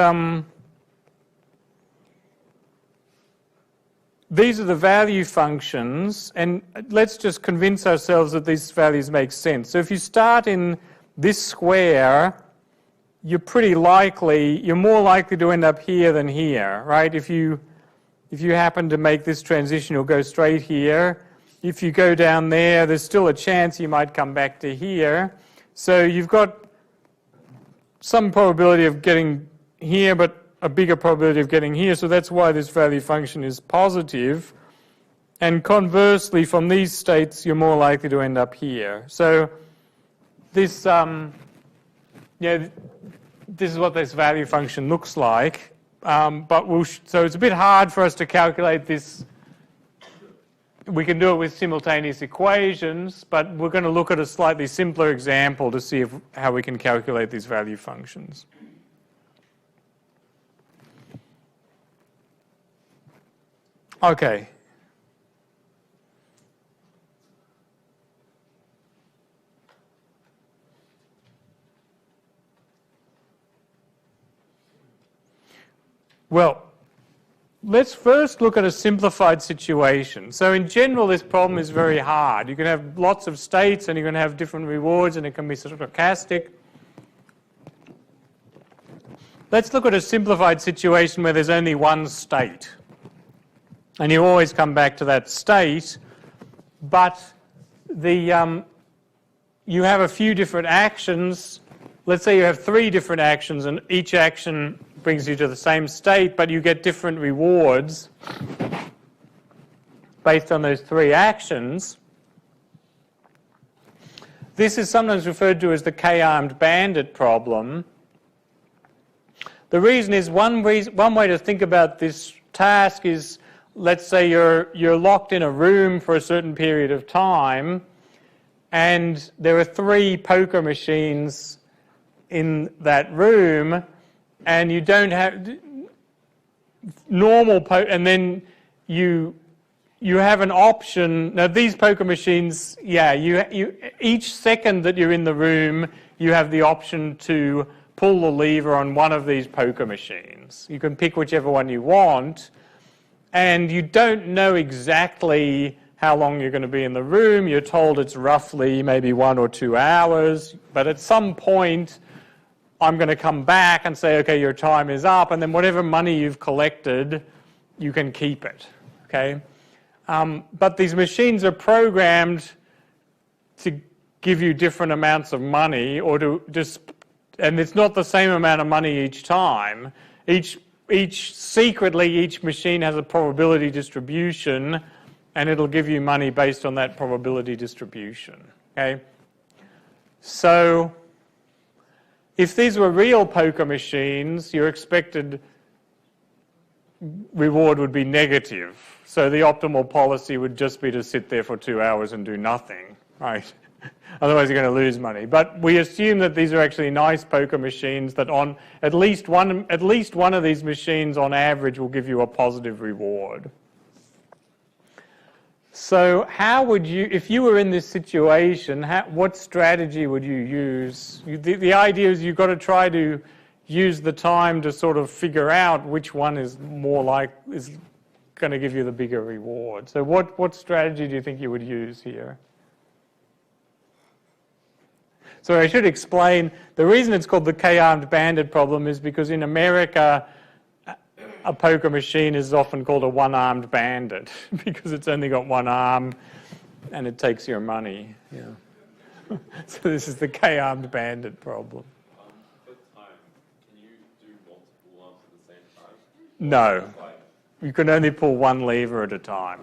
these are the value functions, and let's just convince ourselves that these values make sense. So if you start in this square, you're more likely to end up here than here, right? If you happen to make this transition, you'll go straight here. If you go down there, there's still a chance you might come back to here. So you've got some probability of getting here, but a bigger probability of getting here, so that's why this value function is positive. And conversely, from these states, you're more likely to end up here. So this, this is what this value function looks like. So it's a bit hard for us to calculate this. We can do it with simultaneous equations, but we're going to look at a slightly simpler example to see how we can calculate these value functions. Okay. Well, let's first look at a simplified situation. So in general, this problem is very hard. You can have lots of states and you're going to have different rewards and it can be stochastic. Let's look at a simplified situation where there's only one state. And you always come back to that state, but you have a few different actions. Let's say you have 3 different actions and each action brings you to the same state, but you get different rewards based on those 3 actions. This is sometimes referred to as the K-armed bandit problem. The reason is, one way to think about this task is, let's say you're locked in a room for a certain period of time, and there are 3 poker machines in that room, and you don't have normal poker, and then you have an option. Now these poker machines, each second that you're in the room, you have the option to pull the lever on one of these poker machines. You can pick whichever one you want, and you don't know exactly how long you're going to be in the room. You're told it's roughly maybe 1 or 2 hours, but at some point I'm going to come back and say, okay, your time is up, and then whatever money you've collected, you can keep it, okay? But these machines are programmed to give you different amounts of money, or to just and it's not the same amount of money each time. Secretly, each machine has a probability distribution, and it'll give you money based on that probability distribution. Okay? So, if these were real poker machines, your expected reward would be negative. So the optimal policy would just be to sit there for 2 hours and do nothing, right? Otherwise you're going to lose money. But we assume that these are actually nice poker machines that on at least one of these machines on average will give you a positive reward. So how would you, if you were in this situation, what strategy would you use? The idea is you've got to try to use the time to sort of figure out which one is is going to give you the bigger reward. So what strategy do you think you would use here? So I should explain, the reason it's called the K-armed bandit problem is because in America, a poker machine is often called a one-armed bandit because it's only got one arm and it takes your money. Yeah. So this is the K-armed bandit problem. For time, can you do multiple arms at the same time? No. You can only pull one lever at a time.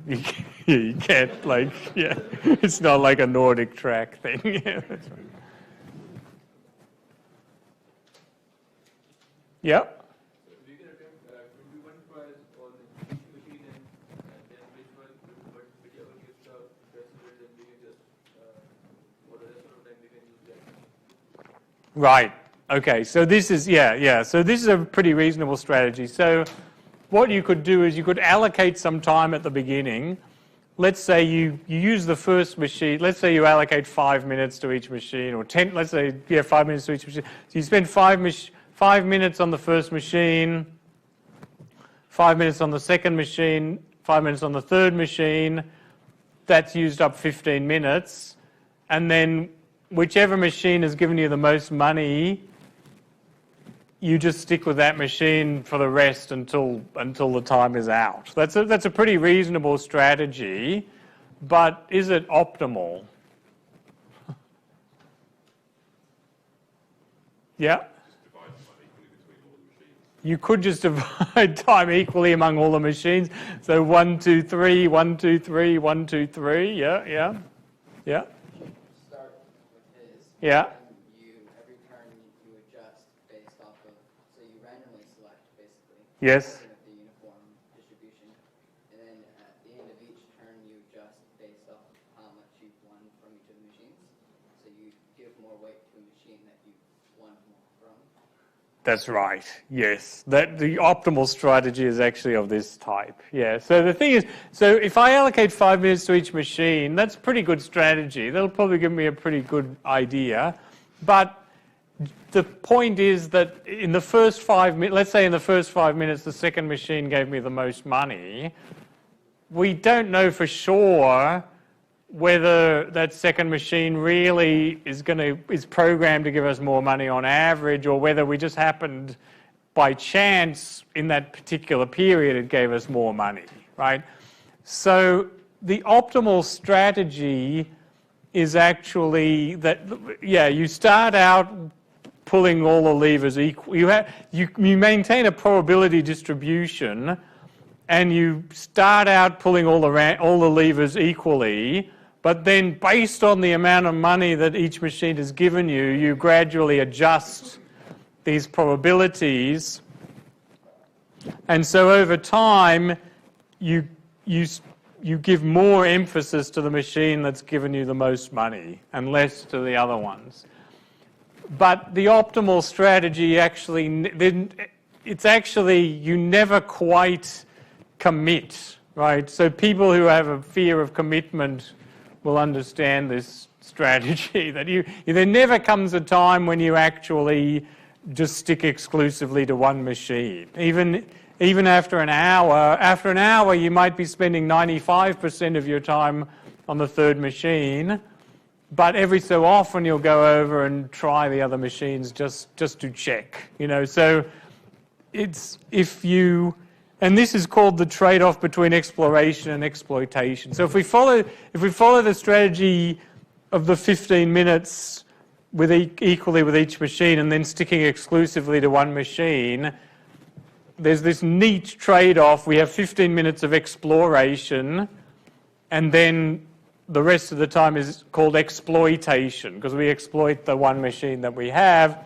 You can't, it's not like a Nordic track thing. Yeah, that's right. Yep. We can attempt to do one trial on each machine and then which whichever gives the best result, then we can just, for the rest of the time, we can use that. Right. Okay. So this is, So this is a pretty reasonable strategy. So what you could do is you could allocate some time at the beginning. Let's say you use the first machine. Let's say you allocate 5 minutes to each machine, or 10. Let's say 5 minutes to each machine. So you spend 5 minutes on the first machine, 5 minutes on the second machine, 5 minutes on the third machine. That's used up 15 minutes, and then whichever machine has given you the most money, you just stick with that machine for the rest until the time is out. That's a pretty reasonable strategy, but is it optimal? Yeah? You could just divide time equally among all the machines. So 1, 2, 3, 1, 2, 3, 1, 2, 3. Yeah. Start with his. Yeah. Every turn you adjust based off of, so you randomly select basically. Yes. Looking at the uniform distribution, and then at the end of each turn you adjust based off of how much you've won from each of the machines. So you give more weight to a machine that you've won more from. That's right, yes. The optimal strategy is actually of this type. Yeah, so the thing is, so if I allocate 5 minutes to each machine, that's a pretty good strategy. That'll probably give me a pretty good idea. But the point is that in the first 5 minutes, let's say in the first 5 minutes the second machine gave me the most money, we don't know for sure whether that second machine really is programmed to give us more money on average, or whether we just happened by chance in that particular period it gave us more money, right? So the optimal strategy is actually that, you start out pulling all the levers equal. You maintain a probability distribution, and you start out pulling all the levers equally. But then based on the amount of money that each machine has given you, you gradually adjust these probabilities. And so over time, you give more emphasis to the machine that's given you the most money and less to the other ones. But the optimal strategy you never quite commit, right? So people who have a fear of commitment will understand this strategy, that there never comes a time when you actually just stick exclusively to one machine. Even after an hour you might be spending 95% of your time on the third machine, but every so often you'll go over and try the other machines just to check. So it's and this is called the trade-off between exploration and exploitation. So if we follow the strategy of the 15 minutes equally with each machine and then sticking exclusively to one machine, there's this neat trade-off. We have 15 minutes of exploration, and then the rest of the time is called exploitation, because we exploit the one machine that we have.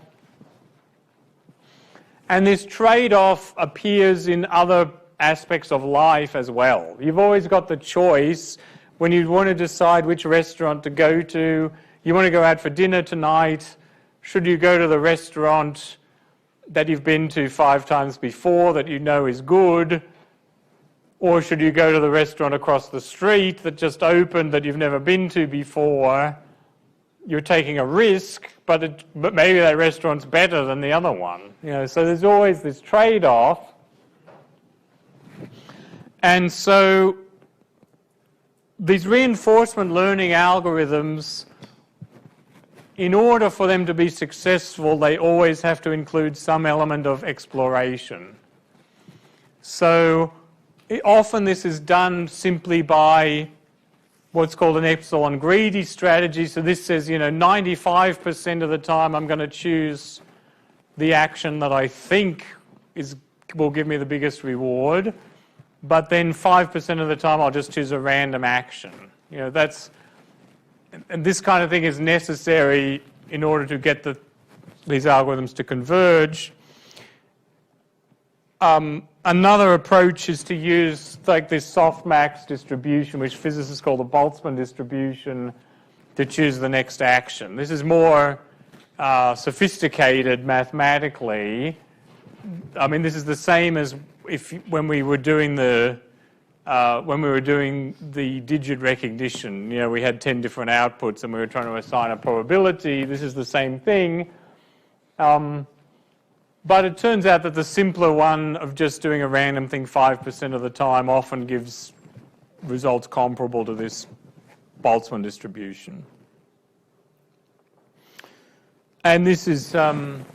And this trade-off appears in other aspects of life as well. You've always got the choice when you want to decide which restaurant to go to. You want to go out for dinner tonight. Should you go to the restaurant that you've been to 5 times before that you know is good? Or should you go to the restaurant across the street that just opened that you've never been to before? You're taking a risk, but maybe that restaurant's better than the other one. So there's always this trade-off. And so these reinforcement learning algorithms, in order for them to be successful, they always have to include some element of exploration. So often this is done simply by what's called an epsilon greedy strategy. So this says, 95% of the time I'm going to choose the action that I think will give me the biggest reward, but then 5% of the time I'll just choose a random action. And this kind of thing is necessary in order to get these algorithms to converge. Another approach is to use this softmax distribution, which physicists call the Boltzmann distribution, to choose the next action. This is more sophisticated mathematically. I mean, this is the same as when we were doing the digit recognition. We had 10 different outputs and we were trying to assign a probability. This is the same thing. But it turns out that the simpler one of just doing a random thing 5% of the time often gives results comparable to this Boltzmann distribution. And this is Delta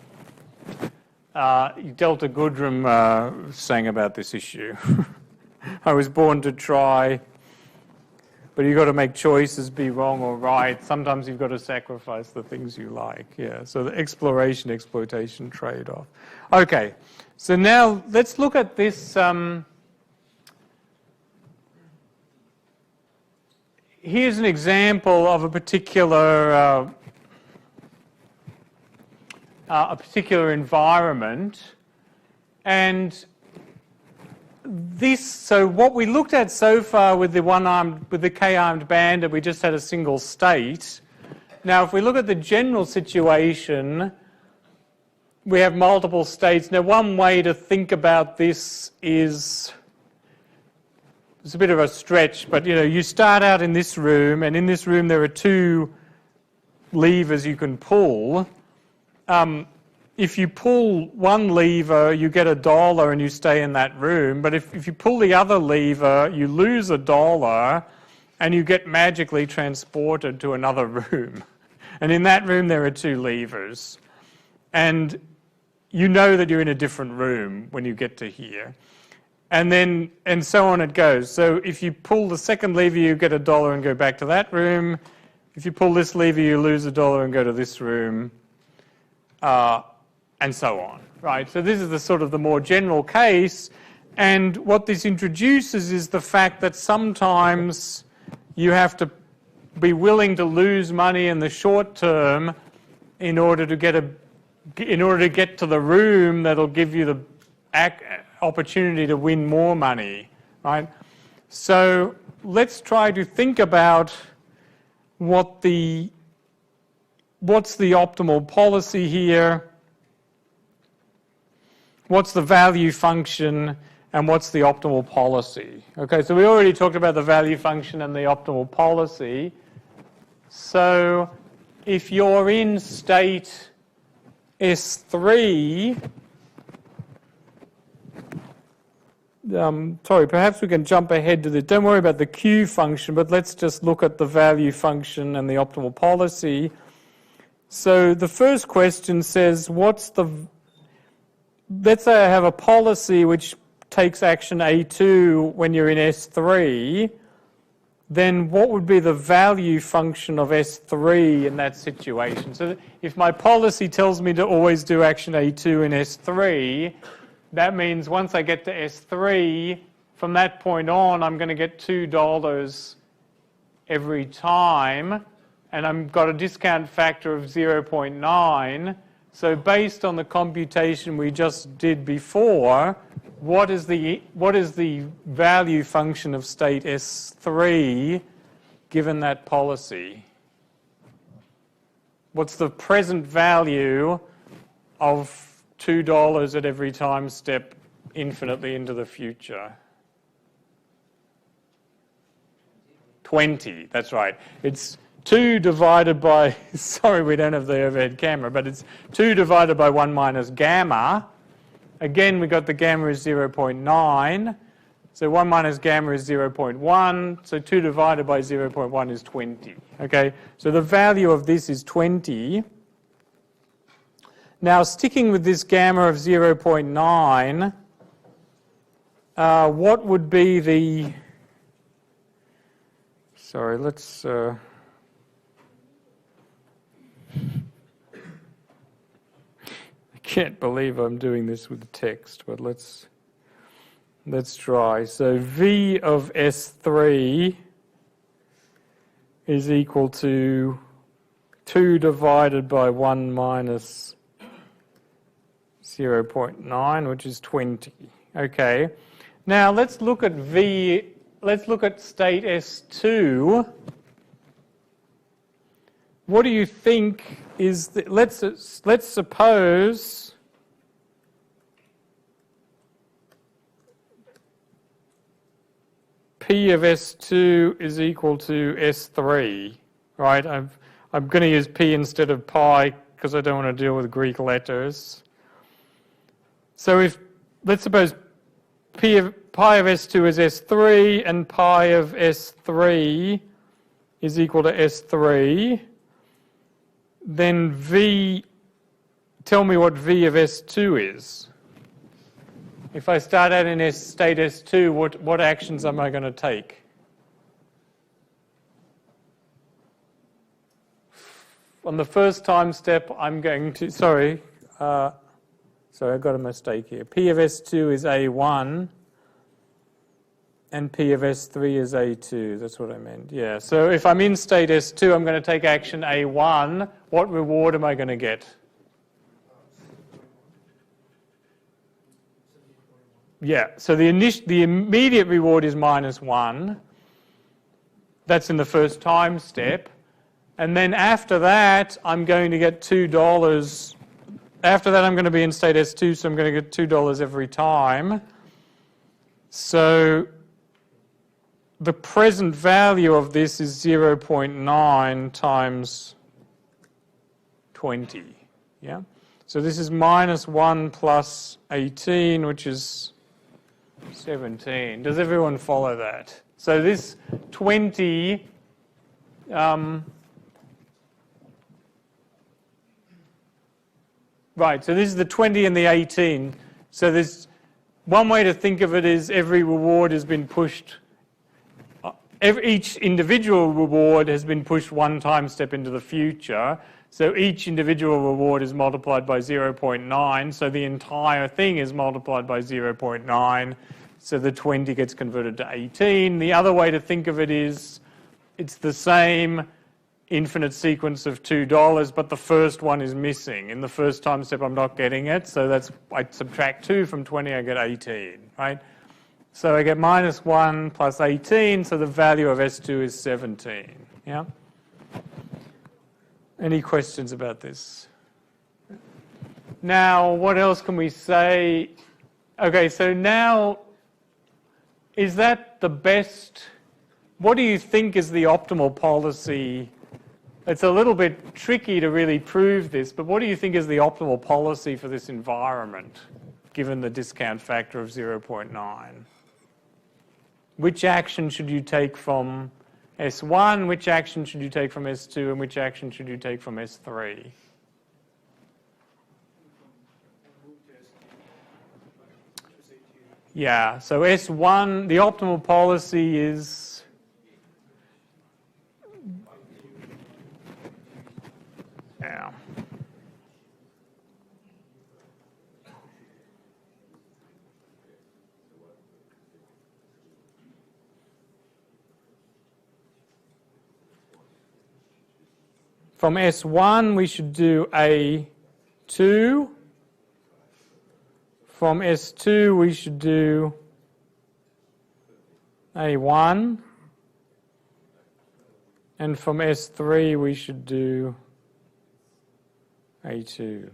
Goodrum saying about this issue. I was born to try, but you've got to make choices, be wrong or right. Sometimes you've got to sacrifice the things you like. Yeah, so the exploration-exploitation trade-off. Okay, so now let's look at this. Here's an example of a particular environment, and so what we looked at so far with the k-armed bandit, we just had a single state. Now, if we look at the general situation, we have multiple states. Now, one way to think about this is, it's a bit of a stretch, but you start out in this room, and in this room there are 2 levers you can pull. If you pull one lever, you get $1 and you stay in that room. But if you pull the other lever, you lose $1 and you get magically transported to another room. And in that room, there are 2 levers. And you know that you're in a different room when you get to here. And so on it goes. So if you pull the second lever, you get $1 and go back to that room. If you pull this lever, you lose $1 and go to this room. And so on, right? So this is the more general case, and what this introduces is the fact that sometimes you have to be willing to lose money in the short term in order to get to the room that'll give you the opportunity to win more money, right? So let's try to think about what's the optimal policy here. What's the value function, and what's the optimal policy? Okay, so we already talked about the value function and the optimal policy. So if you're in state S3, sorry, perhaps we can jump ahead to the, don't worry about the Q function, but let's just look at the value function and the optimal policy. So the first question says, let's say I have a policy which takes action A2 when you're in S3. then what would be the value function of S3 in that situation? So if my policy tells me to always do action A2 in S3, that means once I get to S3, from that point on, I'm going to get $2 every time, and I've got a discount factor of 0.9. So based on the computation we just did before, what is the value function of state S3 given that policy? What's the present value of $2 at every time step infinitely into the future? 20, that's right. It's 2 divided by, sorry we don't have the overhead camera, but it's 2 divided by 1 minus gamma. Again, we got the gamma is 0.9. So 1 minus gamma is 0.1. So 2 divided by 0.1 is 20. Okay, so the value of this is 20. Now, sticking with this gamma of 0.9, what would be the... Sorry, let's... Can't believe I'm doing this with the text, but let's try. So V of S3 is equal to 2 divided by 1 minus 0.9, which is 20. Okay. Now let's look at V. Let's look at state S2. What do you think is the, let's suppose P of S2 is equal to S3, right? I'm going to use P instead of pi because I don't want to deal with Greek letters. So let's suppose pi of S2 is S3 and pi of S3 is equal to S3. Then V, tell me what V of S2 is. If I start out in state S2, what actions am I going to take? On the first time step, I'm going to, sorry, I got a mistake here. P of S2 is A1 and P of S3 is A2. That's what I meant. Yeah. So if I'm in state S2, I'm going to take action A1. What reward am I going to get? Yeah. So the immediate reward is -1. That's in the first time step. And then after that, I'm going to get $2. After that, I'm going to be in state S2, so I'm going to get $2 every time. So the present value of this is 0.9 times 20. Yeah. So this is -1 plus 18, which is 17. Does everyone follow that? So this 20... right, so this is the 20 and the 18. So there's one way to think of it is every reward has been pushed, each individual reward has been pushed one time step into the future. So each individual reward is multiplied by 0.9. So the entire thing is multiplied by 0.9. So the 20 gets converted to 18. The other way to think of it is it's the same infinite sequence of $2, but the first one is missing. In the first time step, I'm not getting it. So that's, I subtract 2 from 20, I get 18, right? So I get -1 plus 18, so the value of S2 is 17, yeah? Any questions about this? Now, what else can we say? Okay, so now, is that the best? What do you think is the optimal policy? It's a little bit tricky to really prove this, but what do you think is the optimal policy for this environment, given the discount factor of 0.9? Which action should you take from S1, which action should you take from S2, and which action should you take from S3? Yeah, so S1, the optimal policy is From S1 we should do A2. From S2 we should do A1. And from S3 we should do A2.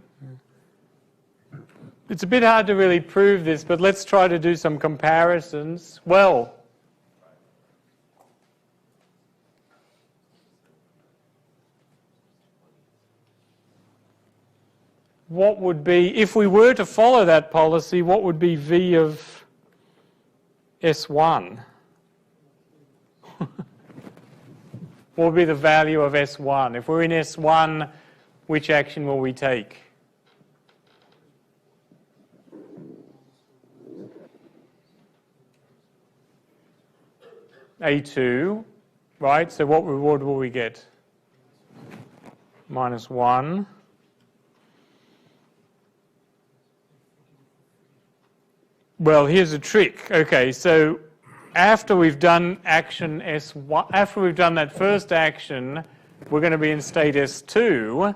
It's a bit hard to really prove this, but let's try to do some comparisons. Well, what would be, if we were to follow that policy, what would be V of S1? What would be the value of S1? If we're in S1, which action will we take? A2, right? So what reward will we get? -1. Well, here's a trick. Okay, so after we've done action S1, after we've done that first action, we're going to be in state S2,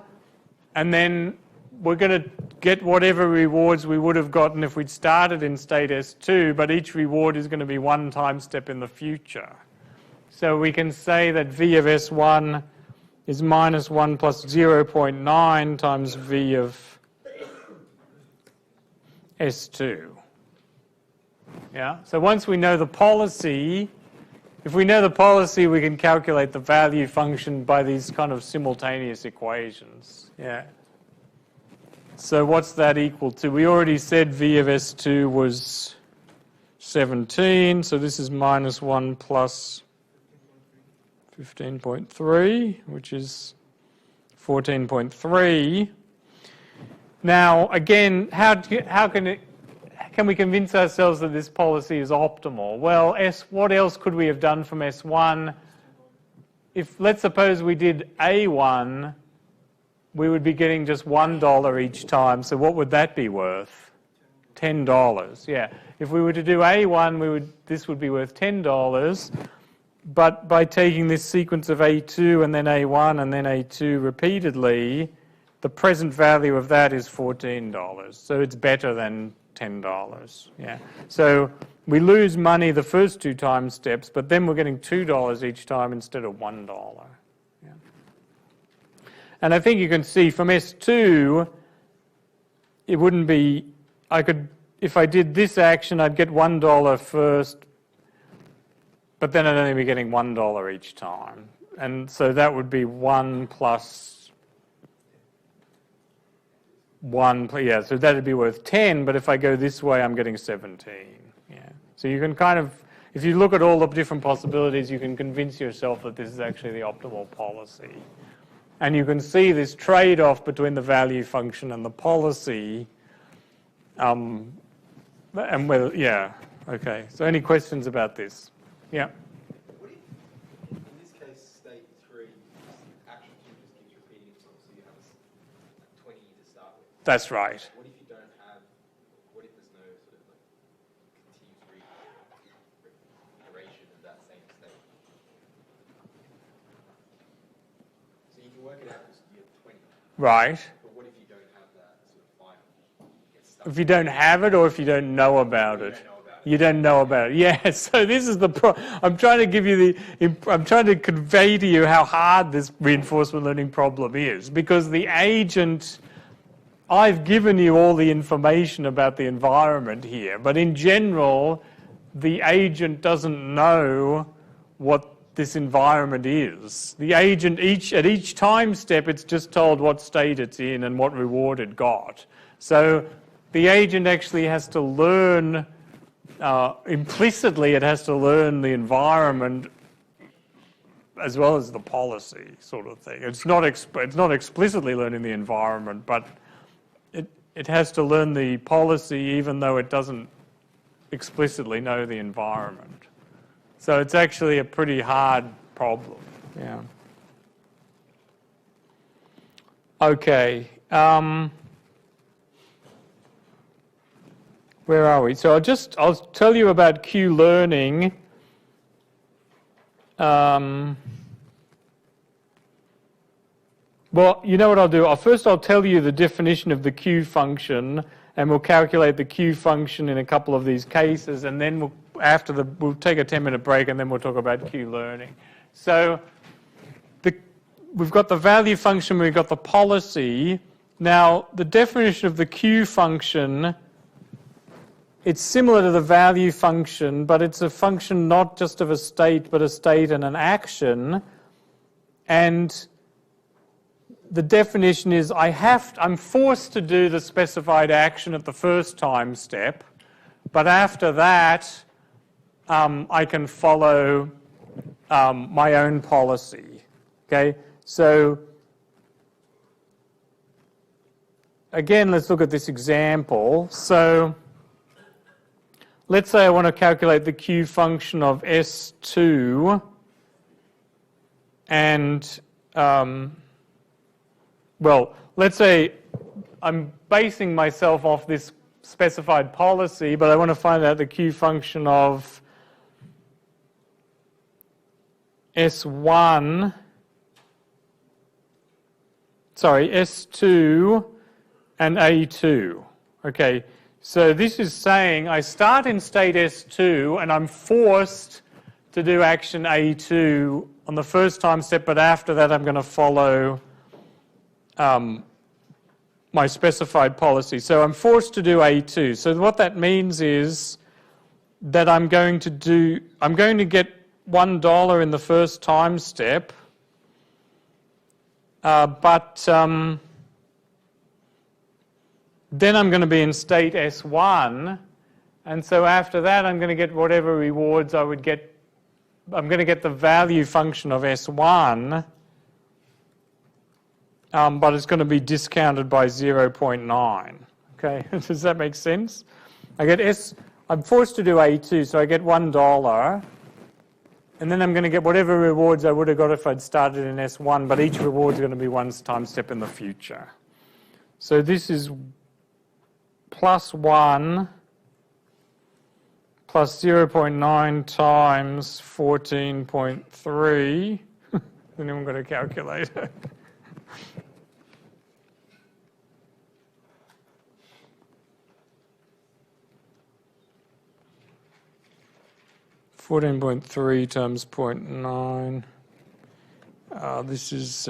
and then we're going to get whatever rewards we would have gotten if we'd started in state S2, but each reward is going to be one time step in the future. So we can say that V of S1 is -1 plus 0.9 times V of S2. Yeah, so once we know the policy, if we know the policy, we can calculate the value function by these kind of simultaneous equations. Yeah. So what's that equal to? We already said V of S2 was 17, so this is -1 plus 15.3, which is 14.3. Now, again, how can we convince ourselves that this policy is optimal? Well, what else could we have done from S1? If, let's suppose we did A1, we would be getting just $1 each time. So what would that be worth? $10. Yeah. If we were to do A1, this would be worth $10. But by taking this sequence of A2 and then A1 and then A2 repeatedly, the present value of that is $14. So it's better than $10. Yeah. So we lose money the first two time steps, but then we're getting $2 each time instead of $1. Yeah. And I think you can see from S2, it wouldn't be, if I did this action, I'd get $1 first, but then I'd only be getting $1 each time. And so that would be 1 plus 1, yeah, so that'd be worth 10, but if I go this way, I'm getting 17. Yeah. So you can kind of, if you look at all the different possibilities, you can convince yourself that this is actually the optimal policy. And you can see this trade-off between the value function and the policy. And whether, yeah, okay. So any questions about this? Yeah. What if, in this case, state 3, action 2 just keeps repeating itself, so you have a 20 to start with? That's right. What if you don't have, what if there's no sort of like continuous iteration of that same state? So you can work it out because you have 20. Right. But what if you don't have that sort of final? You get stuck. If you don't have it or if you don't know about it? You don't know about it. Yeah, so this is the I'm trying to give you I'm trying to convey to you how hard this reinforcement learning problem is, because the agent, I've given you all the information about the environment here, but in general, the agent doesn't know what this environment is. The agent, at each time step, it's just told what state it's in and what reward it got. So the agent actually has to learn, implicitly it has to learn the environment as well as the policy sort of thing. It's not explicitly learning the environment, but it has to learn the policy even though it doesn't explicitly know the environment. So it's actually a pretty hard problem. Yeah. Okay. Where are we? So I'll tell you about Q learning. Well, you know what I'll do? I'll tell you the definition of the Q function, and we'll calculate the Q function in a couple of these cases, and then we'll take a 10-minute break, and then we'll talk about Q learning. So we've got the value function, we've got the policy. Now, the definition of the Q function, it's similar to the value function, but it's a function not just of a state, but a state and an action. And the definition is I'm forced to do the specified action at the first time step, but after that, I can follow my own policy. Okay, so again, let's look at this example. So let's say I want to calculate the Q function of S2, and well, let's say I'm basing myself off this specified policy, but I want to find out the Q function of S2 and A2. Okay, so this is saying I start in state S2 and I'm forced to do action A2 on the first time step, but after that I'm going to follow my specified policy. So I'm forced to do A2. So what that means is that I'm going to get $1 in the first time step, but then I'm going to be in state S1, and so after that I'm going to get whatever rewards I would get. I'm going to get the value function of S1, but it's going to be discounted by 0.9. Okay, does that make sense? I'm forced to do A2, so I get $1, and then I'm going to get whatever rewards I would have got if I'd started in S1, but each reward is going to be one time step in the future. So this is plus 1 plus 0.9 times 14.3. Anyone got a calculator? 14.3 times 0.9. This is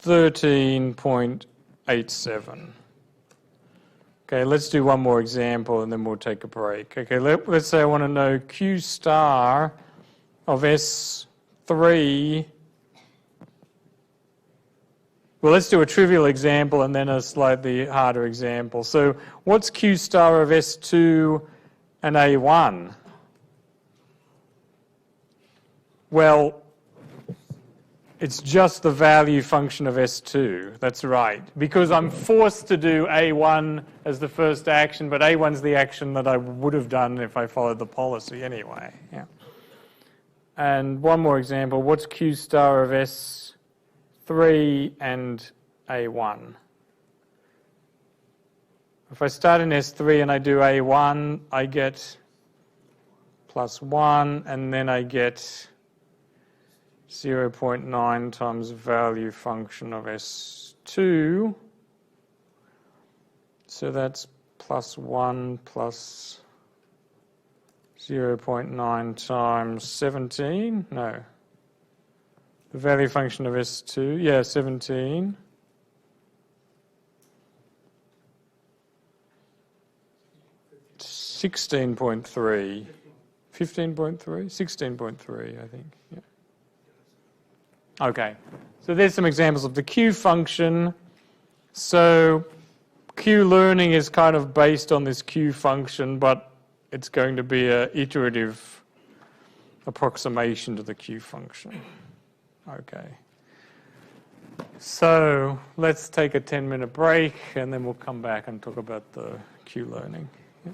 13.87. Okay, let's do one more example and then we'll take a break. Okay, let's say I want to know Q star of S3. Well, let's do a trivial example and then a slightly harder example. So what's Q star of S2 and A1? Well, it's just the value function of S2. That's right. Because I'm forced to do A1 as the first action, but A1's the action that I would have done if I followed the policy anyway. Yeah. And one more example. What's Q star of S3 and A1? If I start in S3 and I do A1, I get plus 1, and then I get 0.9 times value function of S2. So that's plus 1 plus 0.9 times 17. No. The value function of S2, yeah, 17. 16.3. 15.3? 16.3, I think. Yeah. Okay, so there's some examples of the Q function. So Q learning is kind of based on this Q function, but it's going to be an iterative approximation to the Q function. Okay. So let's take a 10-minute break, and then we'll come back and talk about the Q learning. Yeah.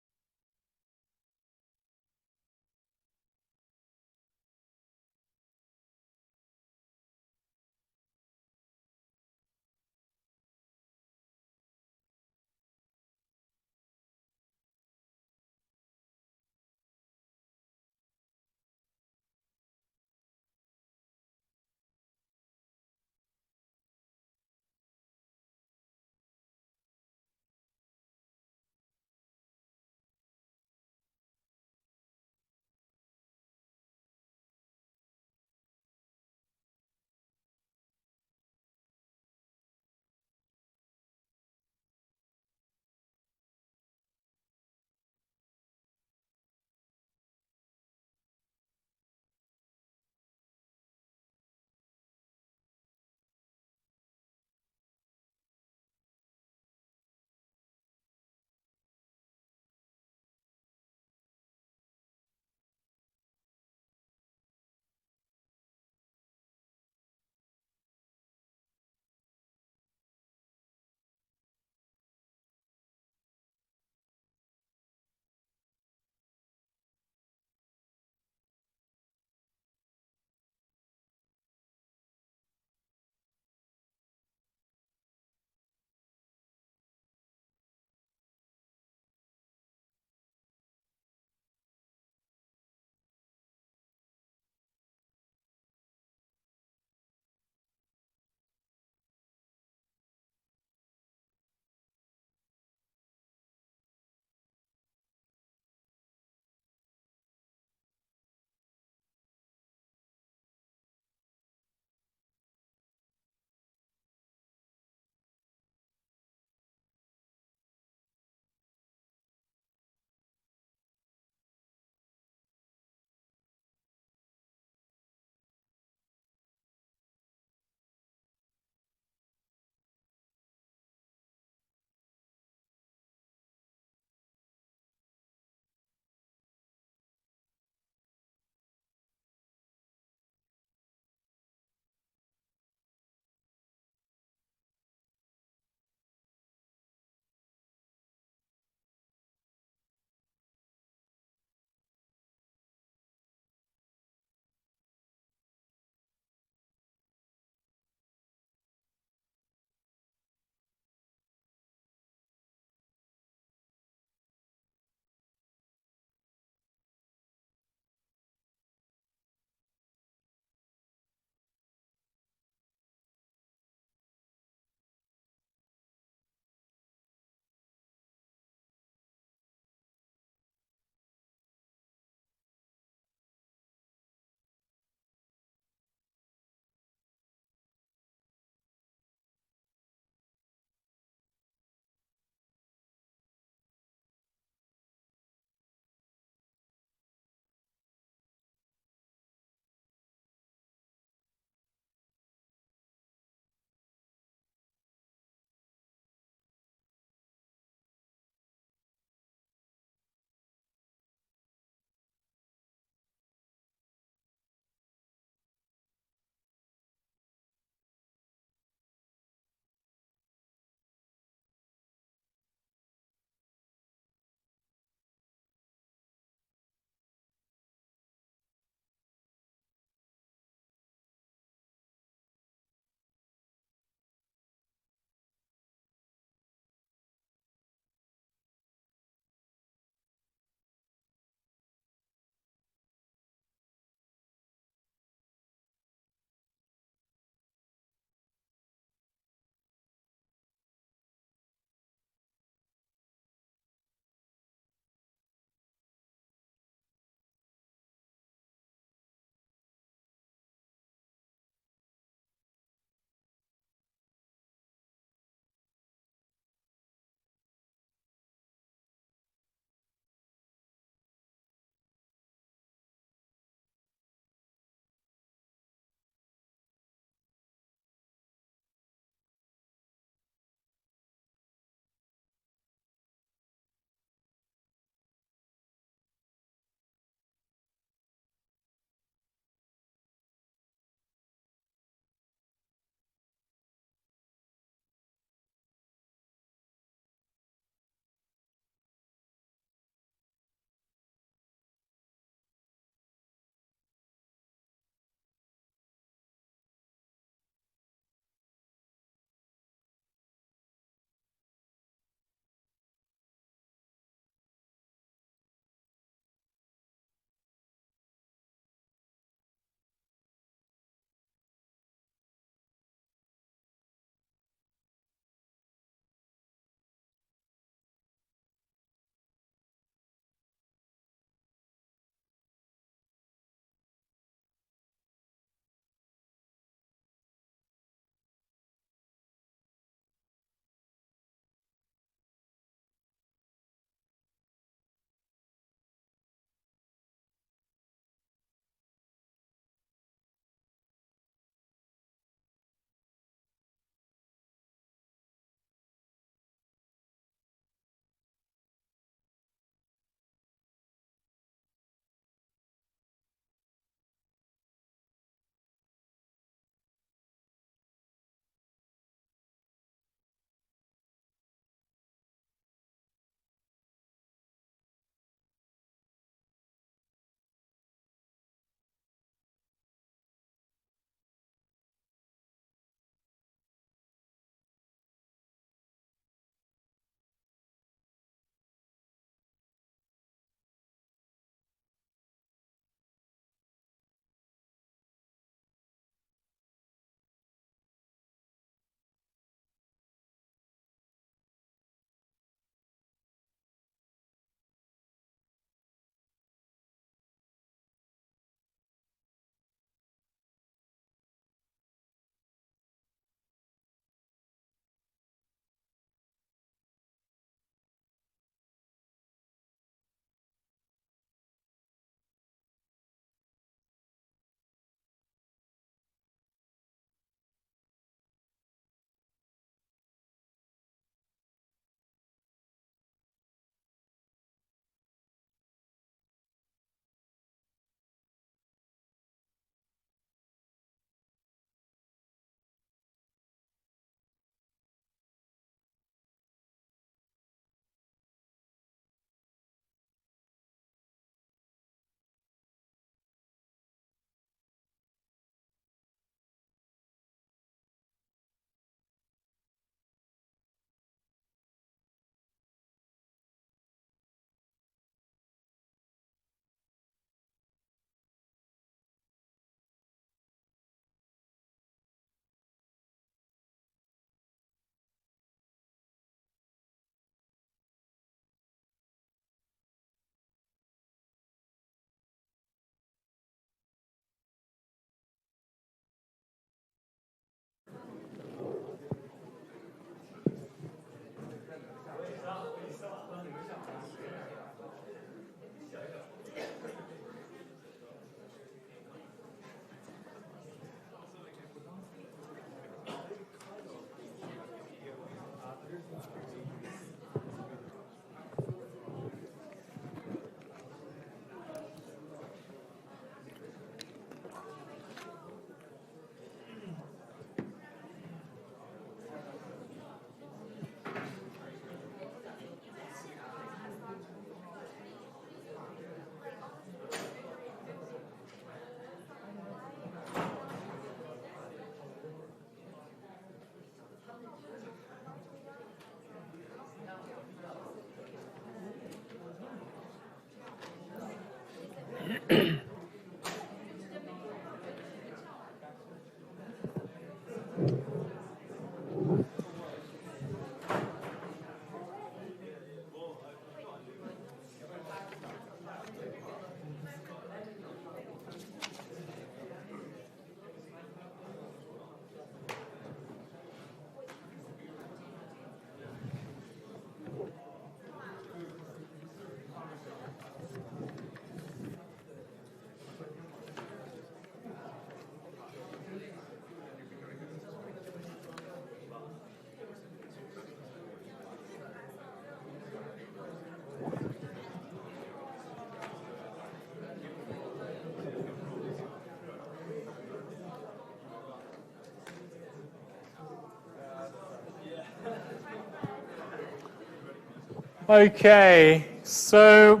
Okay, so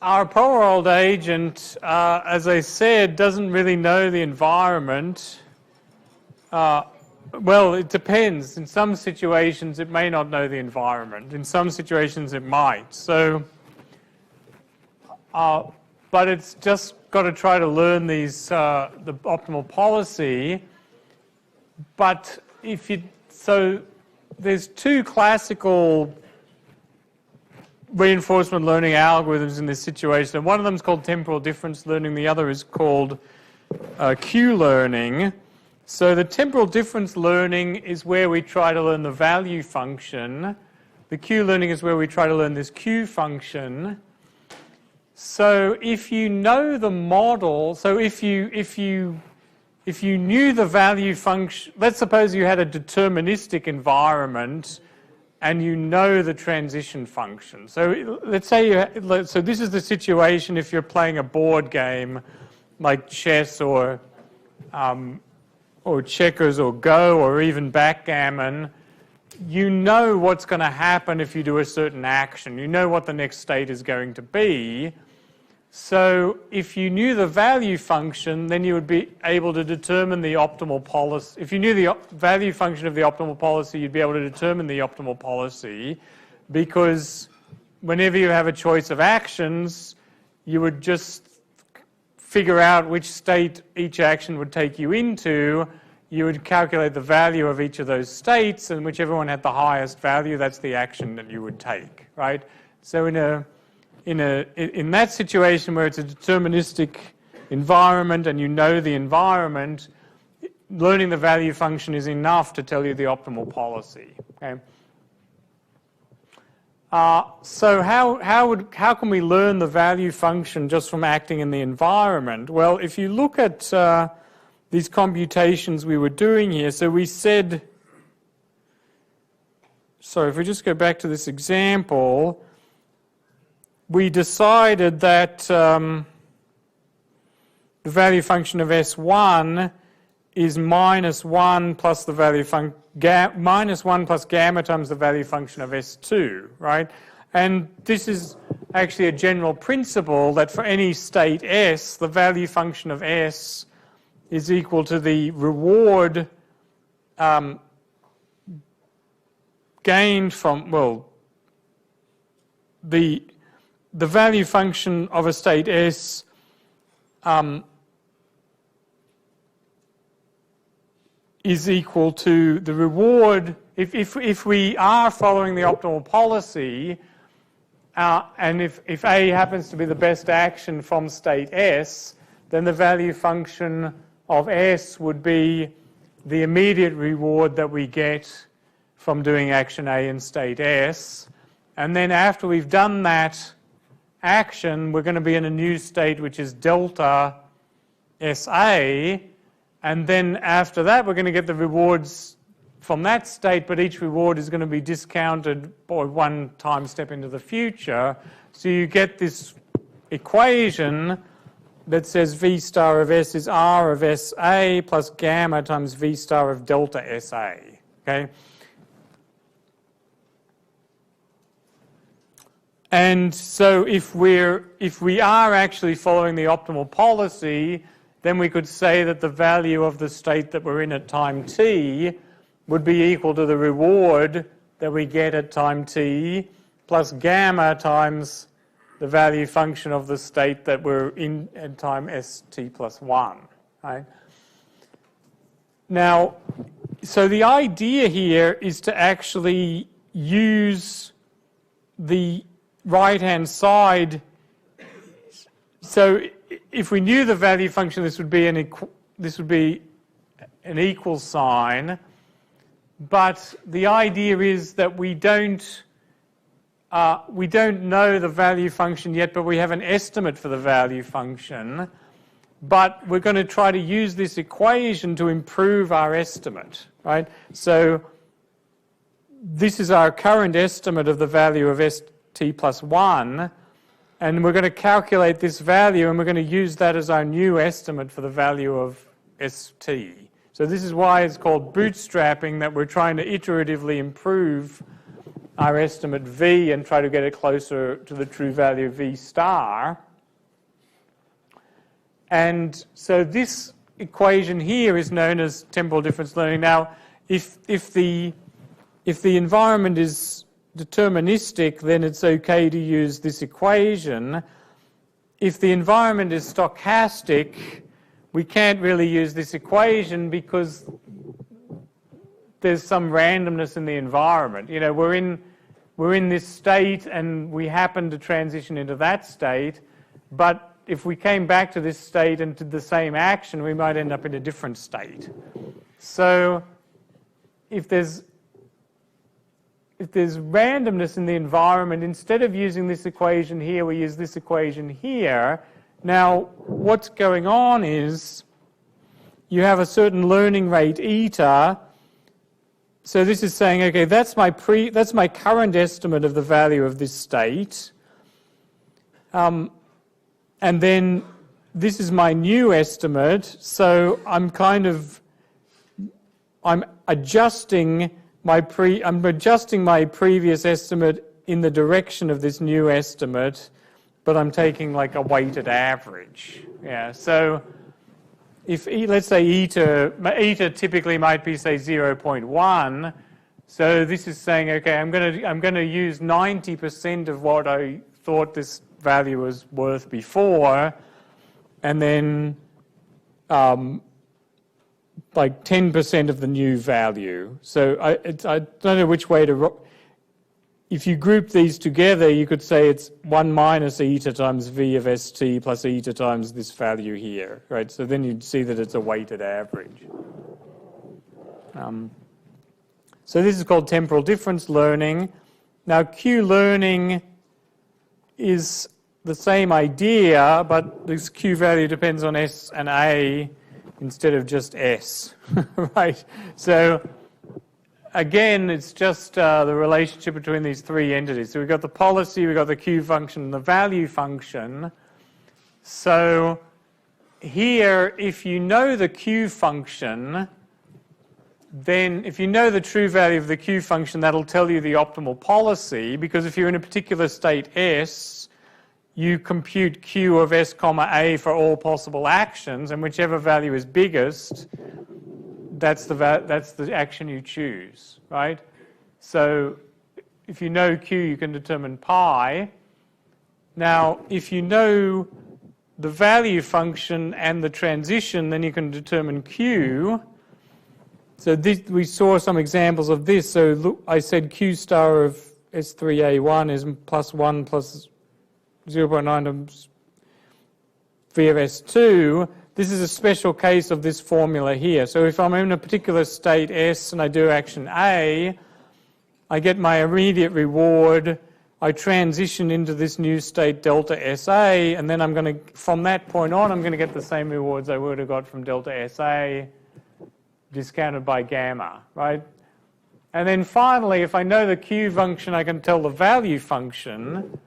our polar-world agent, as I said, doesn't really know the environment. Well, it depends. In some situations, it may not know the environment. In some situations, it might. So, but it's just got to try to learn these the optimal policy. But so there's two classical reinforcement learning algorithms in this situation. And one of them is called temporal difference learning. The other is called Q-learning. So the temporal difference learning is where we try to learn the value function. The Q-learning is where we try to learn this Q function. So if you know the model, so if you knew the value function, let's suppose you had a deterministic environment and you know the transition function. So let's say so this is the situation if you're playing a board game like chess or checkers or Go or even backgammon. You know what's going to happen if you do a certain action. You know what the next state is going to be. So if you knew the value function, then you would be able to determine the optimal policy. If you knew the value function of the optimal policy, you'd be able to determine the optimal policy, because whenever you have a choice of actions, you would just figure out which state each action would take you into. You would calculate the value of each of those states, and whichever one had the highest value, that's the action that you would take, right? So in that situation where it's a deterministic environment and you know the environment, learning the value function is enough to tell you the optimal policy. Okay. So how can we learn the value function just from acting in the environment? Well, if you look at these computations we were doing here, so we said, if we just go back to this example, we decided that the value function of S1 is minus 1 plus the value minus 1 plus gamma times the value function of S2, right? And this is actually a general principle that for any state S, the value function of S is equal to the reward gained from, well, the value function of a state S is equal to the reward. If we are following the optimal policy, and if A happens to be the best action from state S, then the value function of S would be the immediate reward that we get from doing action A in state S. And then after we've done that action, we're going to be in a new state which is delta SA, and then after that we're going to get the rewards from that state, but each reward is going to be discounted by one time step into the future. So you get this equation that says V star of S is R of SA plus gamma times V star of delta SA. Okay? And so if we are actually following the optimal policy, then we could say that the value of the state that we're in at time t would be equal to the reward that we get at time t plus gamma times the value function of the state that we're in at time st plus 1. Right? Now, so the idea here is to actually use the right-hand side. So if we knew the value function, this would be an equal sign. But the idea is that we don't know the value function yet, but we have an estimate for the value function. But we're going to try to use this equation to improve our estimate, right? So this is our current estimate of the value of st plus 1. And we're going to calculate this value, and we're going to use that as our new estimate for the value of st. So this is why it's called bootstrapping, that we're trying to iteratively improve our estimate v and try to get it closer to the true value v star. And so this equation here is known as temporal difference learning. Now, if the environment is deterministic, then it's okay to use this equation. If the environment is stochastic, we can't really use this equation because there's some randomness in the environment. You know, we're in this state and we happen to transition into that state, but if we came back to this state and did the same action, we might end up in a different state. So if there's randomness in the environment, instead of using this equation here, we use this equation here. Now, what's going on is you have a certain learning rate eta. So this is saying, okay, that's my current estimate of the value of this state. And then this is my new estimate. So I'm adjusting my previous estimate in the direction of this new estimate, but I'm taking like a weighted average. Yeah. So if let's say eta typically might be say 0.1. So this is saying, okay, I'm going to use 90% of what I thought this value was worth before, and then like 10% of the new value. So I don't know which way to. If you group these together, you could say it's 1 minus eta times v of st plus eta times this value here, right? So then you'd see that it's a weighted average. So this is called temporal difference learning. Now Q learning is the same idea, but this Q value depends on S and A instead of just S, right? So again, it's just the relationship between these three entities. So we've got the policy, we've got the Q function, and the value function. So here, if you know the Q function, then if you know the true value of the Q function, that'll tell you the optimal policy, because if you're in a particular state S, you compute Q of S comma A for all possible actions, and whichever value is biggest, that's the action you choose, right? So if you know Q, you can determine pi. Now, if you know the value function and the transition, then you can determine Q. So we saw some examples of this. So look, I said Q star of S3A1 is plus 1 plus 0.9 times V of S2. This is a special case of this formula here. So if I'm in a particular state S and I do action A, I get my immediate reward. I transition into this new state delta SA, and then I'm going to, from that point on, I'm going to get the same rewards I would have got from delta SA discounted by gamma, right? And then finally, if I know the Q function, I can tell the value function,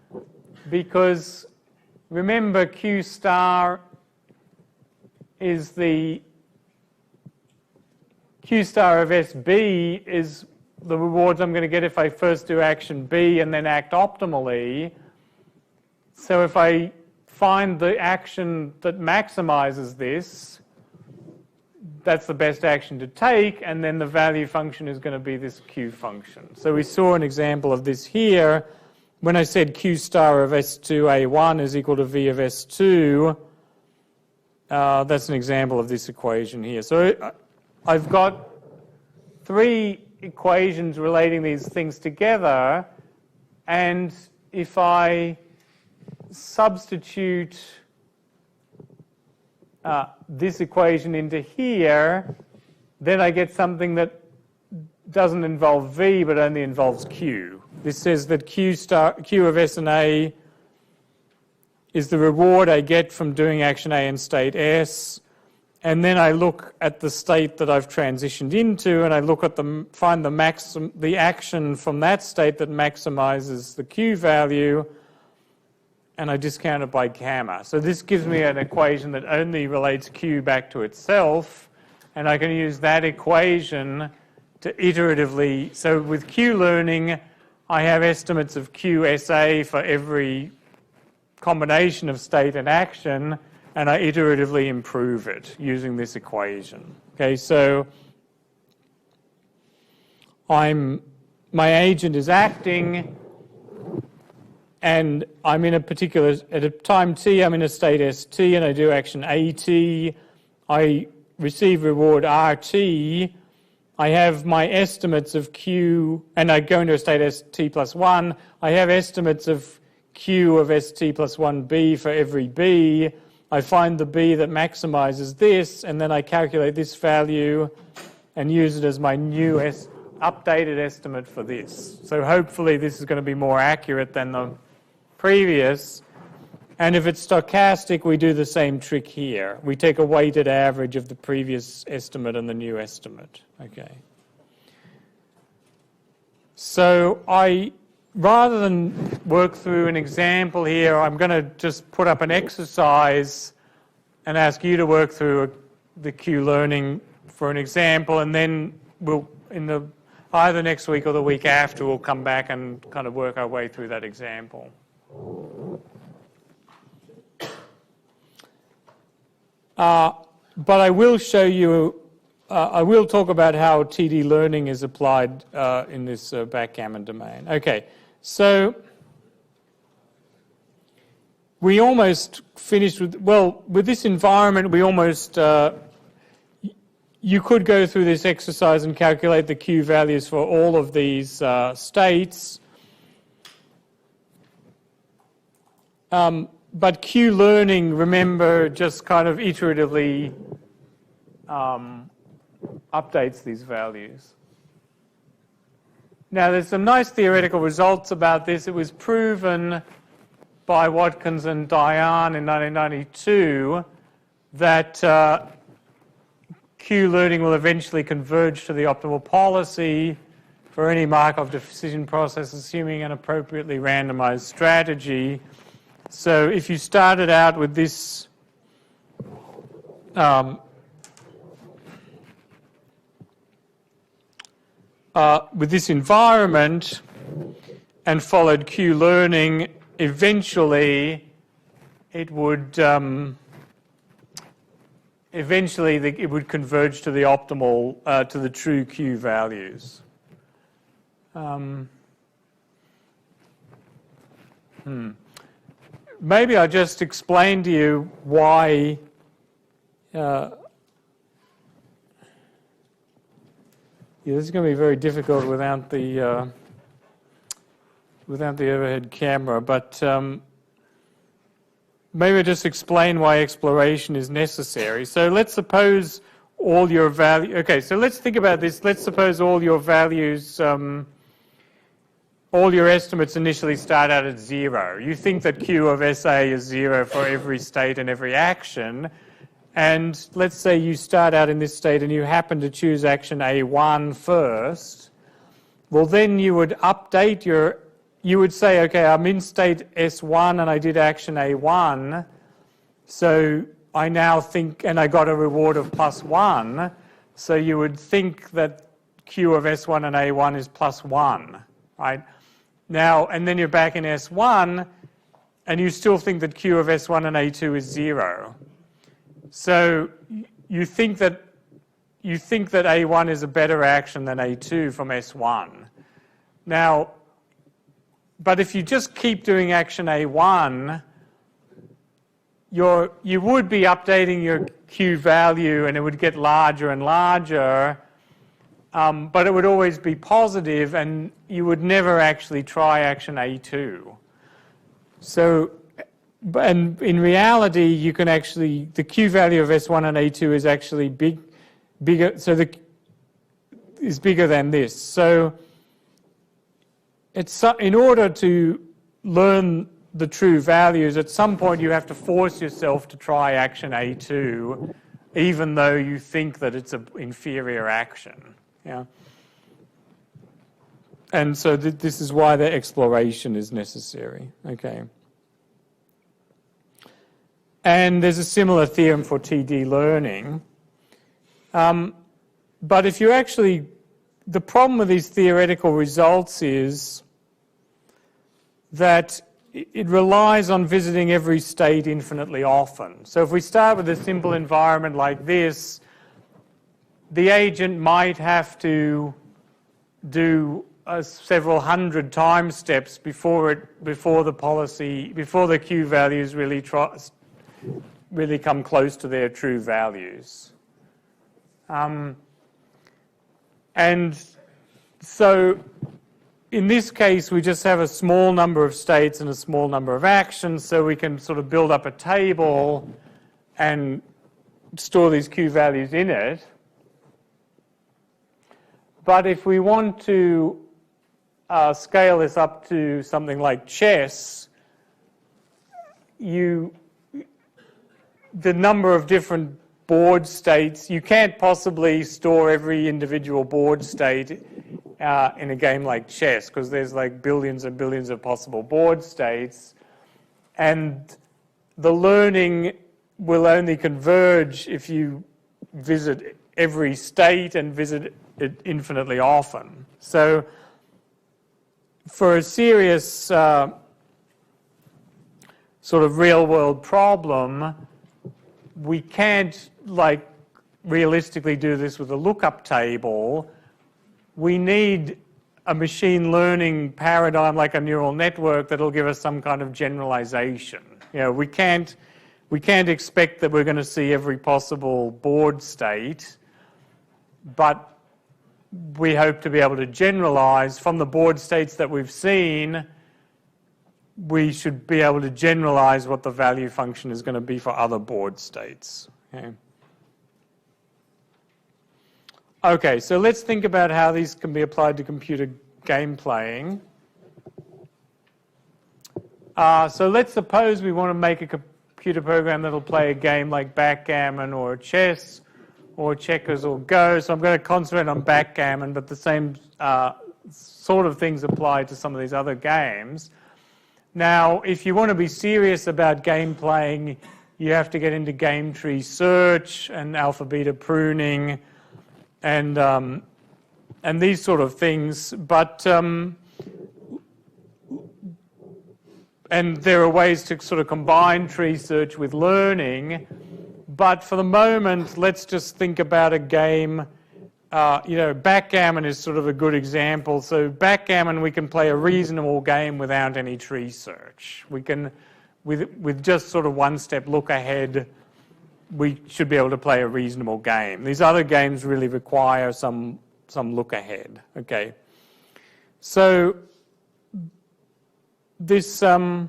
because remember Q star is the Q star of SB is the rewards I'm going to get if I first do action B and then act optimally. So if I find the action that maximizes this. That's the best action to take, and then the value function is going to be this Q function. So we saw an example of this here. When I said Q star of S2A1 is equal to V of S2, that's an example of this equation here. So I've got three equations relating these things together, and if I substitute this equation into here, then I get something that doesn't involve V but only involves Q. This says that Q of S and A is the reward I get from doing action A in state S, and then I look at the state that I've transitioned into, and I look at find the action from that state that maximizes the Q value, and I discount it by gamma. So this gives me an equation that only relates Q back to itself, and I can use that equation to iteratively. So with Q learning, I have estimates of QSA for every combination of state and action, and I iteratively improve it using this equation. Okay, so my agent is acting, and I'm in at a time t, I'm in a state st, and I do action at. I receive reward rt. I have my estimates of q, and I go into a state st plus 1. I have estimates of q of st plus 1b for every b. I find the b that maximizes this, and then I calculate this value and use it as my new updated estimate for this. So hopefully this is going to be more accurate than the previous. And if it's stochastic, we do the same trick here. We take a weighted average of the previous estimate and the new estimate. Okay. So rather than work through an example here, I'm going to just put up an exercise and ask you to work through the Q learning for an example, and then we'll, either next week or the week after, we'll come back and kind of work our way through that example. But I will show you, I will talk about how TD learning is applied in this backgammon domain. Okay, so we almost finished with, well, with this environment, we almost, you could go through this exercise and calculate the Q values for all of these states. But Q learning, remember, just kind of iteratively updates these values. Now, there's some nice theoretical results about this. It was proven by Watkins and Dayan in 1992 that Q learning will eventually converge to the optimal policy for any Markov decision process, assuming an appropriately randomized strategy. So if you started out with this environment and followed Q learning, eventually it would it would converge to the optimal to the true Q values. Maybe I'll just explain to you why this is going to be very difficult without the overhead camera, but maybe I'll just explain why exploration is necessary. So let's suppose all your values, okay, so let's think about this. Let's suppose all your values, all your estimates initially start out at 0. You think that Q of SA is 0 for every state and every action. And let's say you start out in this state and you happen to choose action A1 first. Well, then you would update you would say, okay, I'm in state S1 and I did action A1. So I now think, and I got a reward of +1. So you would think that Q of S1 and A1 is +1, right? Now, and then you're back in S1, and you still think that Q of S1 and A2 is 0. So you think that A1 is a better action than A2 from S1. Now, but if you just keep doing action A1, you would be updating your Q value and it would get larger and larger, but it would always be positive and you would never actually try action A2. So, and in reality, you can actually, the Q value of S1 and A2 is actually bigger, so is bigger than this. So it's, in order to learn the true values, at some point you have to force yourself to try action A2, even though you think that it's an inferior action. Yeah. And so this is why the exploration is necessary. Okay. And there's a similar theorem for TD learning. But if you actually, the problem with these theoretical results is that it relies on visiting every state infinitely often. So if we start with a simple environment like this, the agent might have to do several hundred time steps before the Q values really come close to their true values. And so in this case, we just have a small number of states and a small number of actions, so we can sort of build up a table and store these Q values in it. But if we want to scale this up to something like chess, the number of different board states, you can't possibly store every individual board state in a game like chess, because there's like billions and billions of possible board states, and the learning will only converge if you visit every state and visit it infinitely often. So for a serious sort of real-world problem, we can't like realistically do this with a lookup table. We need a machine learning paradigm like a neural network that'll give us some kind of generalization. You know, we can't expect that we're going to see every possible board state, but we hope to be able to generalize from the board states that we've seen. We should be able to generalize what the value function is going to be for other board states. Okay, so let's think about how these can be applied to computer game playing. So let's suppose we want to make a computer program that'll play a game like backgammon or chess or checkers or Go. So I'm going to concentrate on backgammon, but the same sort of things apply to some of these other games. Now, if you want to be serious about game playing, you have to get into game tree search and alpha beta pruning and these sort of things. But and there are ways to sort of combine tree search with learning. But for the moment, let's just think about a game. Backgammon is sort of a good example. So backgammon, we can play a reasonable game without any tree search. We can, with just sort of one step look ahead, we should be able to play a reasonable game. These other games really require some look ahead. Okay. So this, I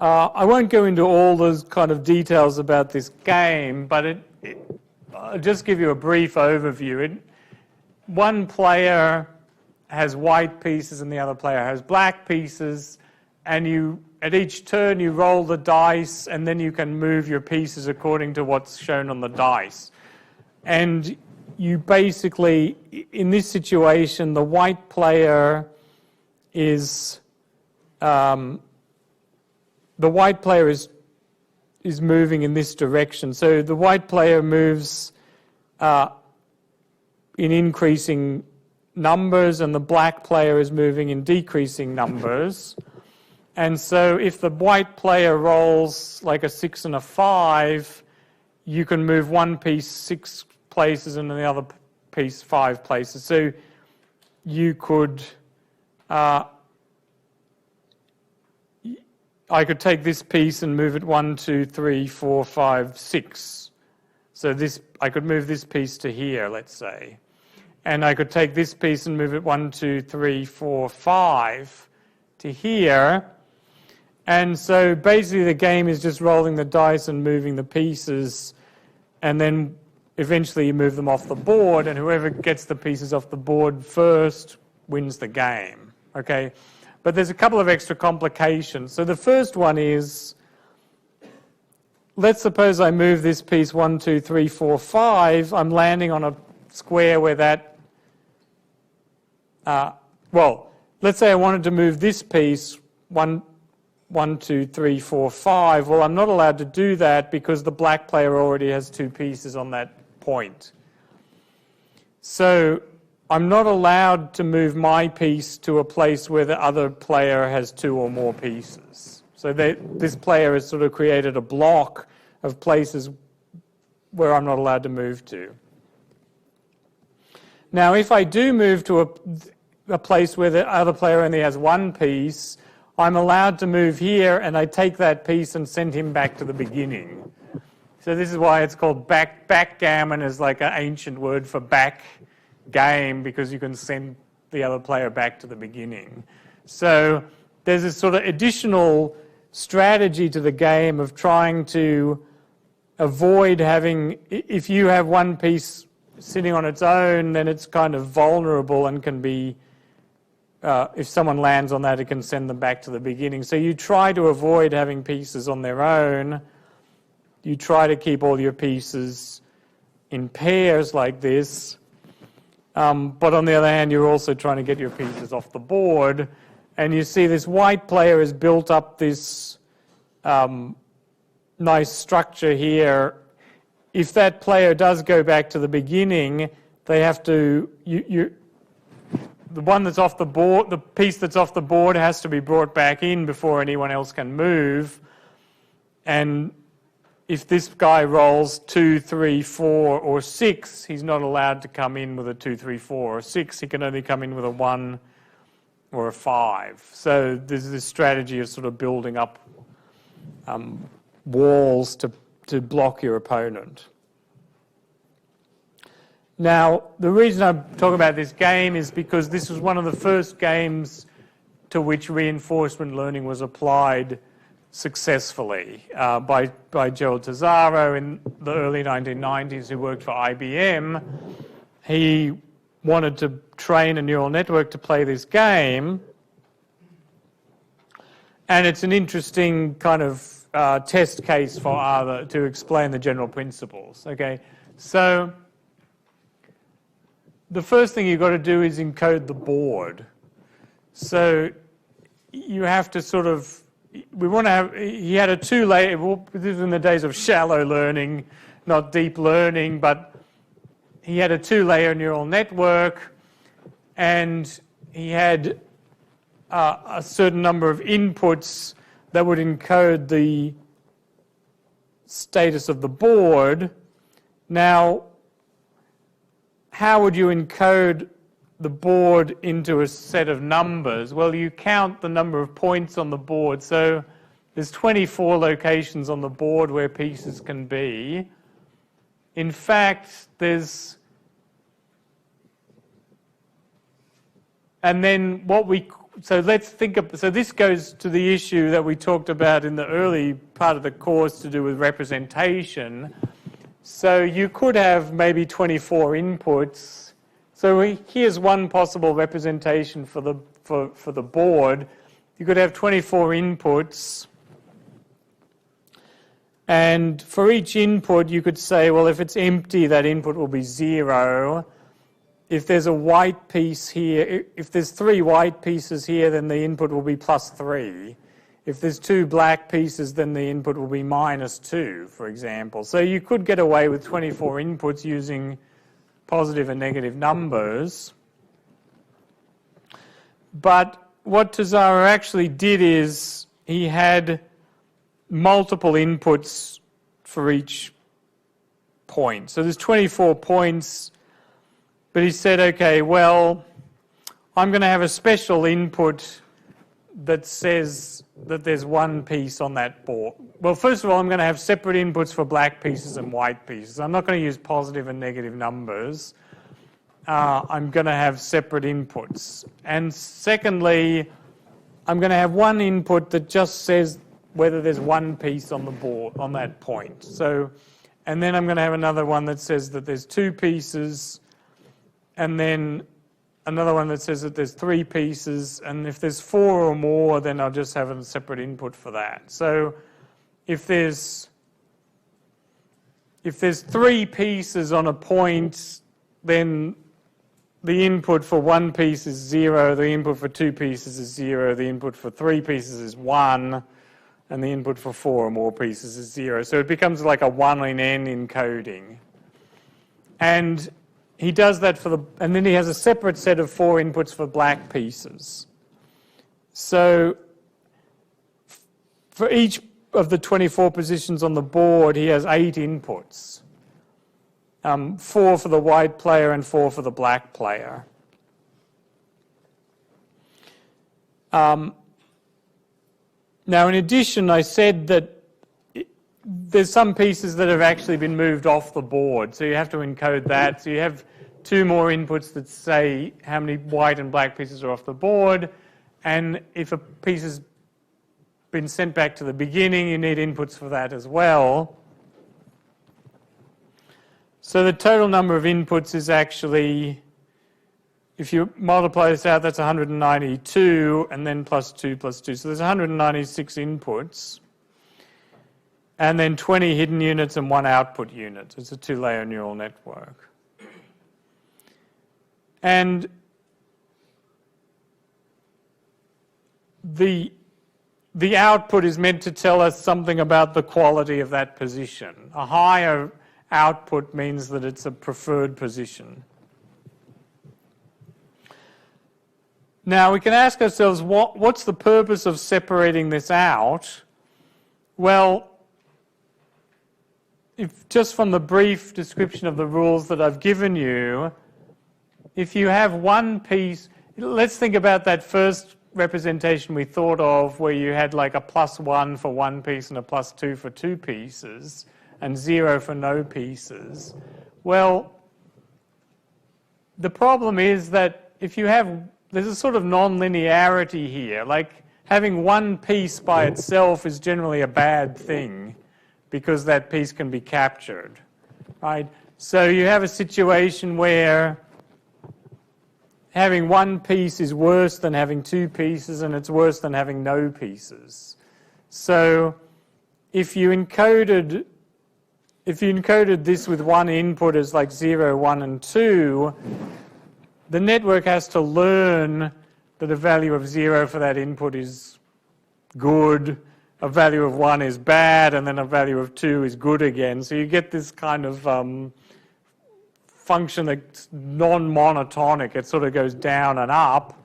won't go into all those kind of details about this game, but I'll just give you a brief overview. One player has white pieces and the other player has black pieces, and at each turn you roll the dice and then you can move your pieces according to what's shown on the dice. And you basically, in this situation, the white player is moving in this direction. So the white player moves in increasing numbers and the black player is moving in decreasing numbers. And so if the white player rolls like a 6 and a 5, you can move one piece 6 places and the other piece 5 places. So you could, I could take this piece and move it 1, 2, 3, 4, 5, 6. So this, I could move this piece to here, let's say. And I could take this piece and move it 1, 2, 3, 4, 5 to here. And so basically the game is just rolling the dice and moving the pieces, and then eventually you move them off the board, and whoever gets the pieces off the board first wins the game. Okay? But there's a couple of extra complications. So the first one is, let's suppose I move this piece 1, 2, 3, 4, 5. I'm landing on a square where that, well, let's say I wanted to move this piece 1, 2, 3, 4, 5. Well, I'm not allowed to do that because the black player already has 2 pieces on that point. So I'm not allowed to move my piece to a place where the other player has 2 or more pieces. So this player has sort of created a block of places where I'm not allowed to move to. Now, if I do move to a place where the other player only has 1 piece, I'm allowed to move here, and I take that piece and send him back to the beginning. So this is why it's called backgammon, is like an ancient word for back game, because you can send the other player back to the beginning. So there's this sort of additional strategy to the game of trying to avoid having, if you have one piece sitting on its own, then it's kind of vulnerable and can be, if someone lands on that, it can send them back to the beginning. So you try to avoid having pieces on their own. You try to keep all your pieces in pairs like this. But on the other hand, you're also trying to get your pieces off the board. And you see this white player has built up this nice structure here. If that player does go back to the beginning, they have to, the one that's off the board, the piece that's off the board has to be brought back in before anyone else can move. And if this guy rolls 2, 3, 4, or 6, he's not allowed to come in with a 2, 3, 4, or 6. He can only come in with a 1 or a 5. So there's this strategy of sort of building up walls to block your opponent. Now, the reason I'm talking about this game is because this was one of the first games to which reinforcement learning was applied successfully by Joe Tesaro in the early 1990s, who worked for IBM. He wanted to train a neural network to play this game, and it's an interesting kind of test case for to explain the general principles. Okay, so the first thing you've got to do is encode the board. So you have to sort of, we want to have, he had a 2-layer, this was in the days of shallow learning, not deep learning, but he had a 2-layer neural network, and he had a certain number of inputs that would encode the status of the board. Now, how would you encode the board into a set of numbers? Well, you count the number of points on the board. So there's 24 locations on the board where pieces can be. In fact, there's... And then what we... So let's think of... So this goes to the issue that we talked about in the early part of the course to do with representation. So you could have maybe 24 inputs. So here's one possible representation for the board. You could have 24 inputs. And for each input, you could say, well, if it's empty, that input will be 0. If there's a white piece here, if there's 3 white pieces here, then the input will be +3. If there's 2 black pieces, then the input will be -2, for example. So you could get away with 24 inputs using positive and negative numbers. But what Tesaro actually did is he had multiple inputs for each point. So there's 24 points, but he said, okay, well, I'm going to have a special input that says that there's one piece on that board. Well, first of all, I'm going to have separate inputs for black pieces and white pieces. I'm not going to use positive and negative numbers. I'm going to have separate inputs. And secondly, I'm going to have one input that just says whether there's one piece on the board on that point. So, and then I'm going to have another one that says that there's two pieces, and then another one that says that there's three pieces, and if there's four or more, then I'll just have a separate input for that. So if there's three pieces on a point, then the input for one piece is 0, the input for two pieces is 0, the input for three pieces is 1, and the input for four or more pieces is 0. So it becomes like a 1 in n encoding. And he does that and then he has a separate set of 4 inputs for black pieces. So for each of the 24 positions on the board, he has 8 inputs. 4 for the white player and 4 for the black player. Now, in addition, I said that there's some pieces that have actually been moved off the board, so you have to encode that. So you have 2 more inputs that say how many white and black pieces are off the board, and if a piece has been sent back to the beginning, you need inputs for that as well. So the total number of inputs is actually, if you multiply this out, that's 192, and then plus 2 plus 2. So there's 196 inputs, and then 20 hidden units and 1 output unit. It's a 2-layer neural network. And the output is meant to tell us something about the quality of that position. A higher output means that it's a preferred position. Now we can ask ourselves, what's the purpose of separating this out? Well, if just from the brief description of the rules that I've given you, if you have one piece, let's think about that first representation we thought of where you had like a +1 for one piece and a +2 for two pieces and 0 for no pieces. Well, the problem is that if you have, there's a sort of non-linearity here. Like having one piece by itself is generally a bad thing because that piece can be captured, right? So you have a situation where having one piece is worse than having two pieces, and it's worse than having no pieces. So if you encoded this with one input as like 0, 1, and 2, the network has to learn that a value of 0 for that input is good, a value of 1 is bad, and then a value of 2 is good again. So you get this kind of function that's non-monotonic. It sort of goes down and up.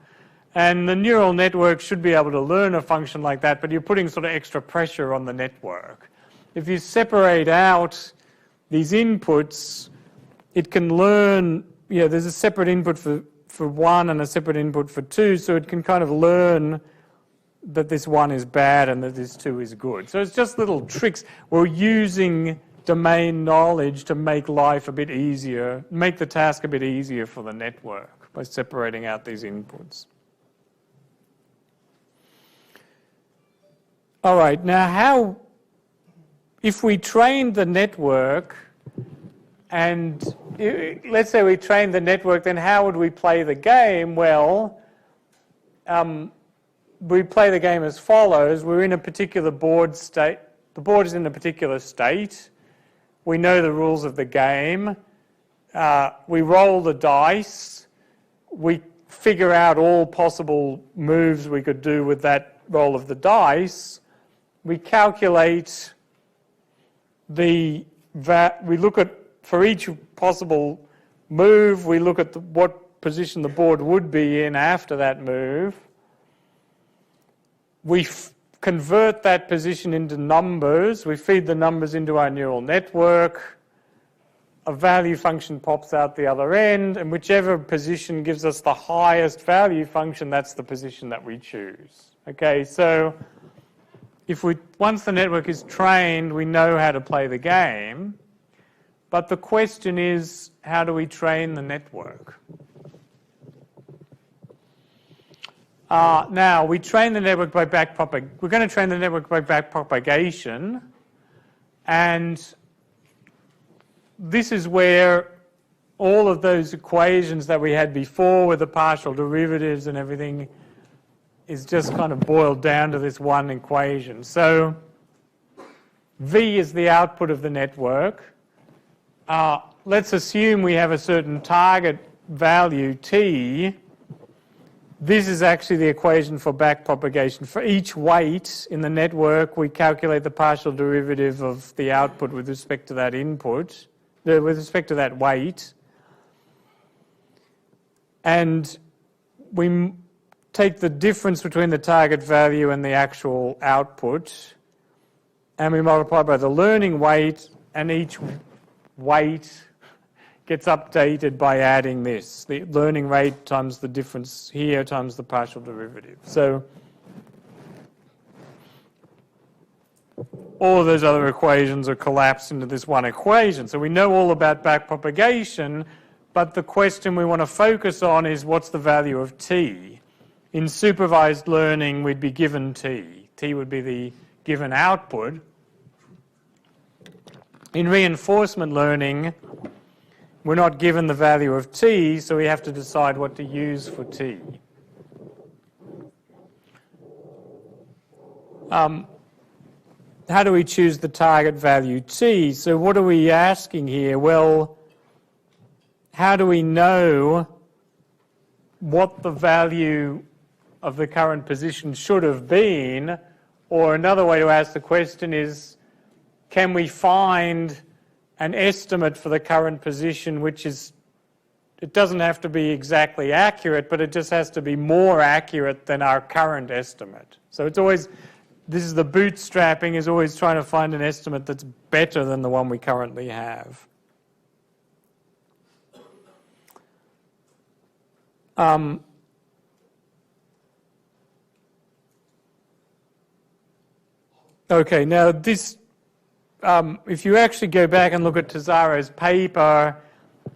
And the neural network should be able to learn a function like that, but you're putting sort of extra pressure on the network. If you separate out these inputs, it can learn, there's a separate input for 1 and a separate input for 2, so it can kind of learn that this 1 is bad and that this 2 is good. So it's just little tricks. We're using domain knowledge to make life a bit easier, make the task a bit easier for the network by separating out these inputs. All right, now if we trained the network, and let's say we trained the network, then how would we play the game? Well, we play the game as follows. We're in a particular board state. The board is in a particular state. We know the rules of the game. We roll the dice. We figure out all possible moves we could do with that roll of the dice. We calculate we look at, for each possible move, we look at what position the board would be in after that move. We convert that position into numbers. We feed the numbers into our neural network. A value function pops out the other end, and whichever position gives us the highest value function, that's the position that we choose. Okay, so once the network is trained, we know how to play the game. But the question is, how do we train the network? Now, we train the network by we're going to train the network by backpropagation, and this is where all of those equations that we had before with the partial derivatives and everything is just kind of boiled down to this one equation. So V is the output of the network. Let's assume we have a certain target value T. This is actually the equation for backpropagation. For each weight in the network, we calculate the partial derivative of the output with respect to that input, with respect to that weight. And we take the difference between the target value and the actual output, and we multiply by the learning weight, and each weight gets updated by adding this. The learning rate times the difference here times the partial derivative. So all of those other equations are collapsed into this one equation. So we know all about backpropagation, but the question we want to focus on is what's the value of T? In supervised learning, we'd be given T. T would be the given output. In reinforcement learning, we're not given the value of T, so we have to decide what to use for T. How do we choose the target value T? So what are we asking here? Well, how do we know what the value of the current position should have been? Or another way to ask the question is, can we find an estimate for the current position which is, it doesn't have to be exactly accurate, but it just has to be more accurate than our current estimate. So it's always, this is the bootstrapping, is always trying to find an estimate that's better than the one we currently have. Okay, now this, if you actually go back and look at Tesaro's paper,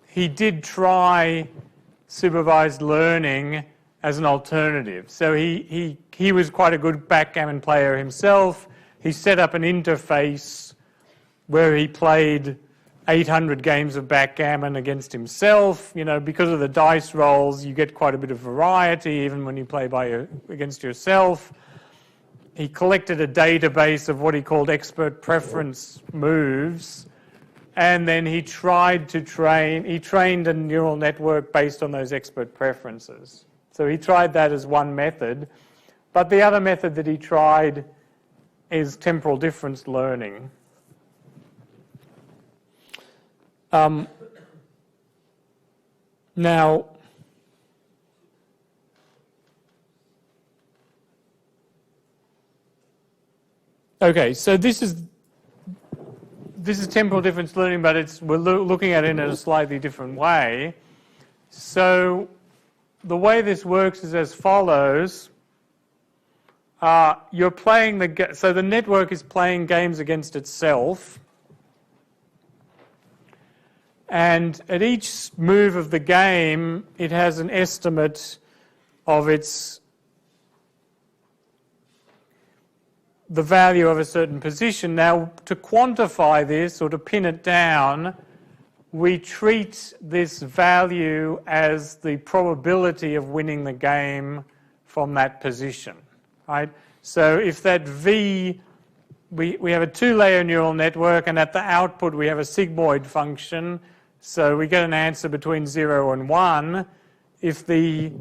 he did try supervised learning as an alternative. So he was quite a good backgammon player himself. He set up an interface where he played 800 games of backgammon against himself. You know, because of the dice rolls, you get quite a bit of variety even when you play against yourself. He collected a database of what he called expert preference moves, and then he trained a neural network based on those expert preferences. So he tried that as one method, but the other method that he tried is temporal difference learning. Now, okay, so this is temporal difference learning, but we're looking at it in a slightly different way. So the way this works is as follows. You're playing so the network is playing games against itself. And at each move of the game, it has an estimate of the value of a certain position. Now, to quantify this or to pin it down, we treat this value as the probability of winning the game from that position, right? So if that V, we have a two-layer neural network, and at the output we have a sigmoid function, so we get an answer between 0 and 1. If the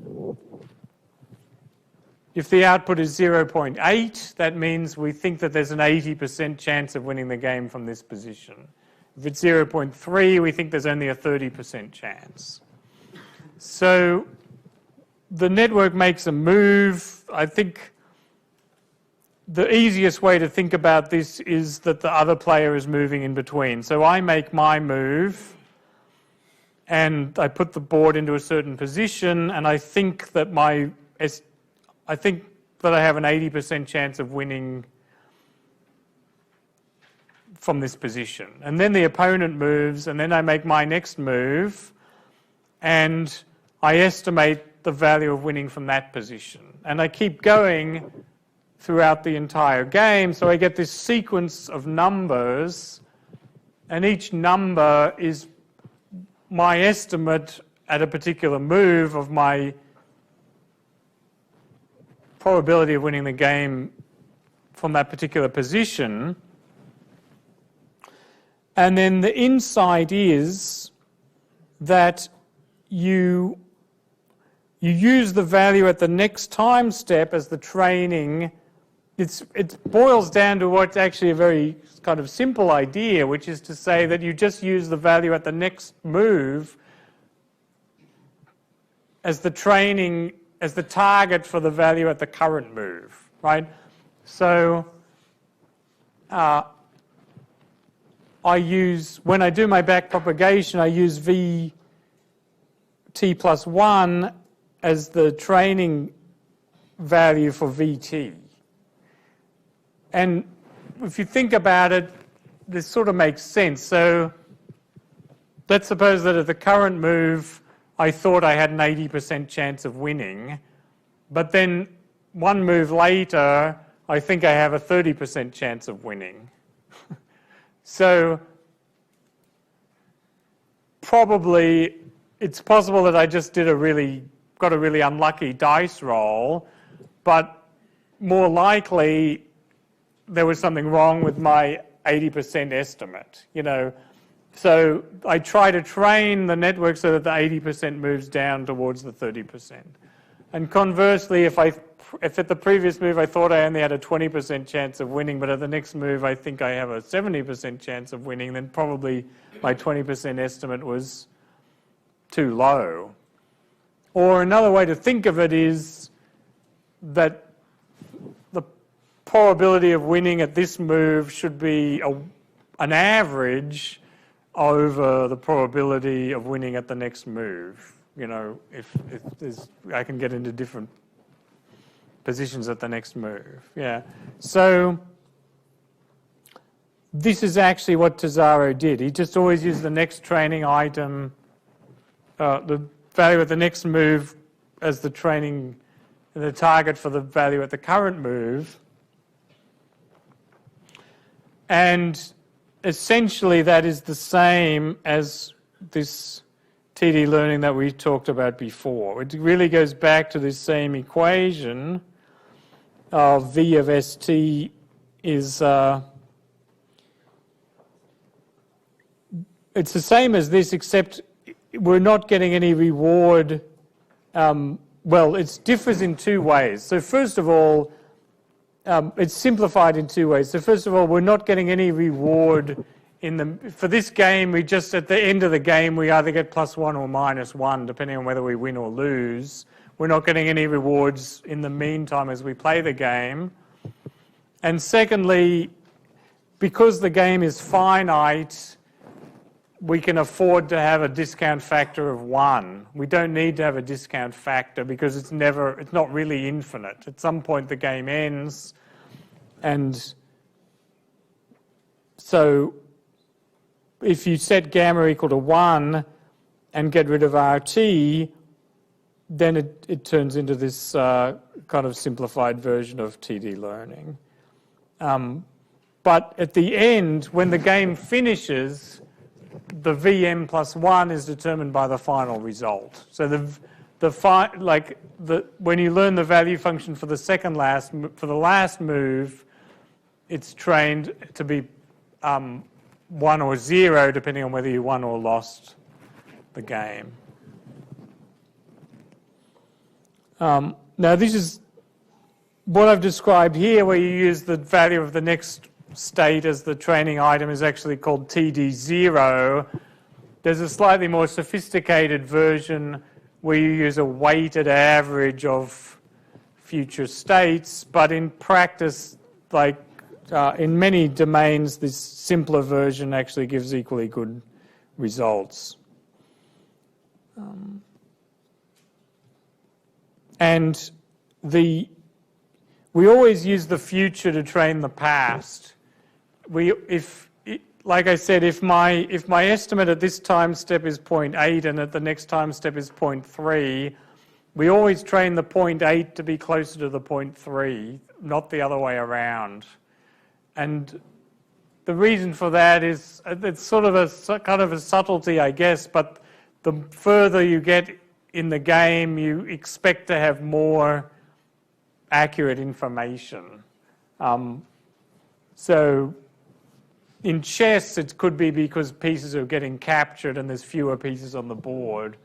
output is 0.8, that means we think that there's an 80% chance of winning the game from this position. If it's 0.3, we think there's only a 30% chance. So the network makes a move. I think the easiest way to think about this is that the other player is moving in between. So I make my move, and I put the board into a certain position, and I think that I have an 80% chance of winning from this position. And then the opponent moves, and then I make my next move, and I estimate the value of winning from that position. And I keep going throughout the entire game, so I get this sequence of numbers, and each number is my estimate at a particular move of my probability of winning the game from that particular position. And then the insight is that you use the value at the next time step as the training. It boils down to what's actually a very kind of simple idea, which is to say that you just use the value at the next move as the training, as the target for the value at the current move, right? So when I do my back propagation, I use VT plus 1 as the training value for VT. And if you think about it, this sort of makes sense. So let's suppose that at the current move, I thought I had an 80% chance of winning, but then one move later, I think I have a 30% chance of winning. So probably it's possible that I just got a really unlucky dice roll, but more likely there was something wrong with my 80% estimate, So I try to train the network so that the 80% moves down towards the 30%. And conversely, if at the previous move I thought I only had a 20% chance of winning, but at the next move I think I have a 70% chance of winning, then probably my 20% estimate was too low. Or another way to think of it is that the probability of winning at this move should be an average over the probability of winning at the next move. If I can get into different positions at the next move. Yeah. So this is actually what Tesaro did. He just always used the next training item, the value at the next move as the target for the value at the current move. And essentially that is the same as this TD learning that we talked about before. It really goes back to this same equation of V of ST is, it's the same as this, except we're not getting any reward. Well, it differs in two ways. So first of all, it's simplified in two ways. So first of all, we're not getting any reward for this game. We just, at the end of the game, we either get +1 or -1, depending on whether we win or lose. We're not getting any rewards in the meantime as we play the game. And secondly, because the game is finite, we can afford to have a discount factor of 1. We don't need to have a discount factor because it's not really infinite. At some point the game ends, and so if you set gamma equal to 1 and get rid of RT, then it turns into this kind of simplified version of TD learning. But at the end, when the game finishes, the VM plus 1 is determined by the final result. So when you learn the value function for the last move, it's trained to be 1 or 0, depending on whether you won or lost the game. Now this is what I've described here, where you use the value of the next state as the training item, is actually called TD0. There's a slightly more sophisticated version where you use a weighted average of future states, but in practice in many domains, this simpler version actually gives equally good results. And we always use the future to train the past. Like I said, if my estimate at this time step is 0.8 and at the next time step is 0.3, we always train the 0.8 to be closer to the 0.3, not the other way around. And the reason for that is it's sort of a kind of a subtlety, I guess, but the further you get in the game, you expect to have more accurate information. So in chess, it could be because pieces are getting captured and there's fewer pieces on the board.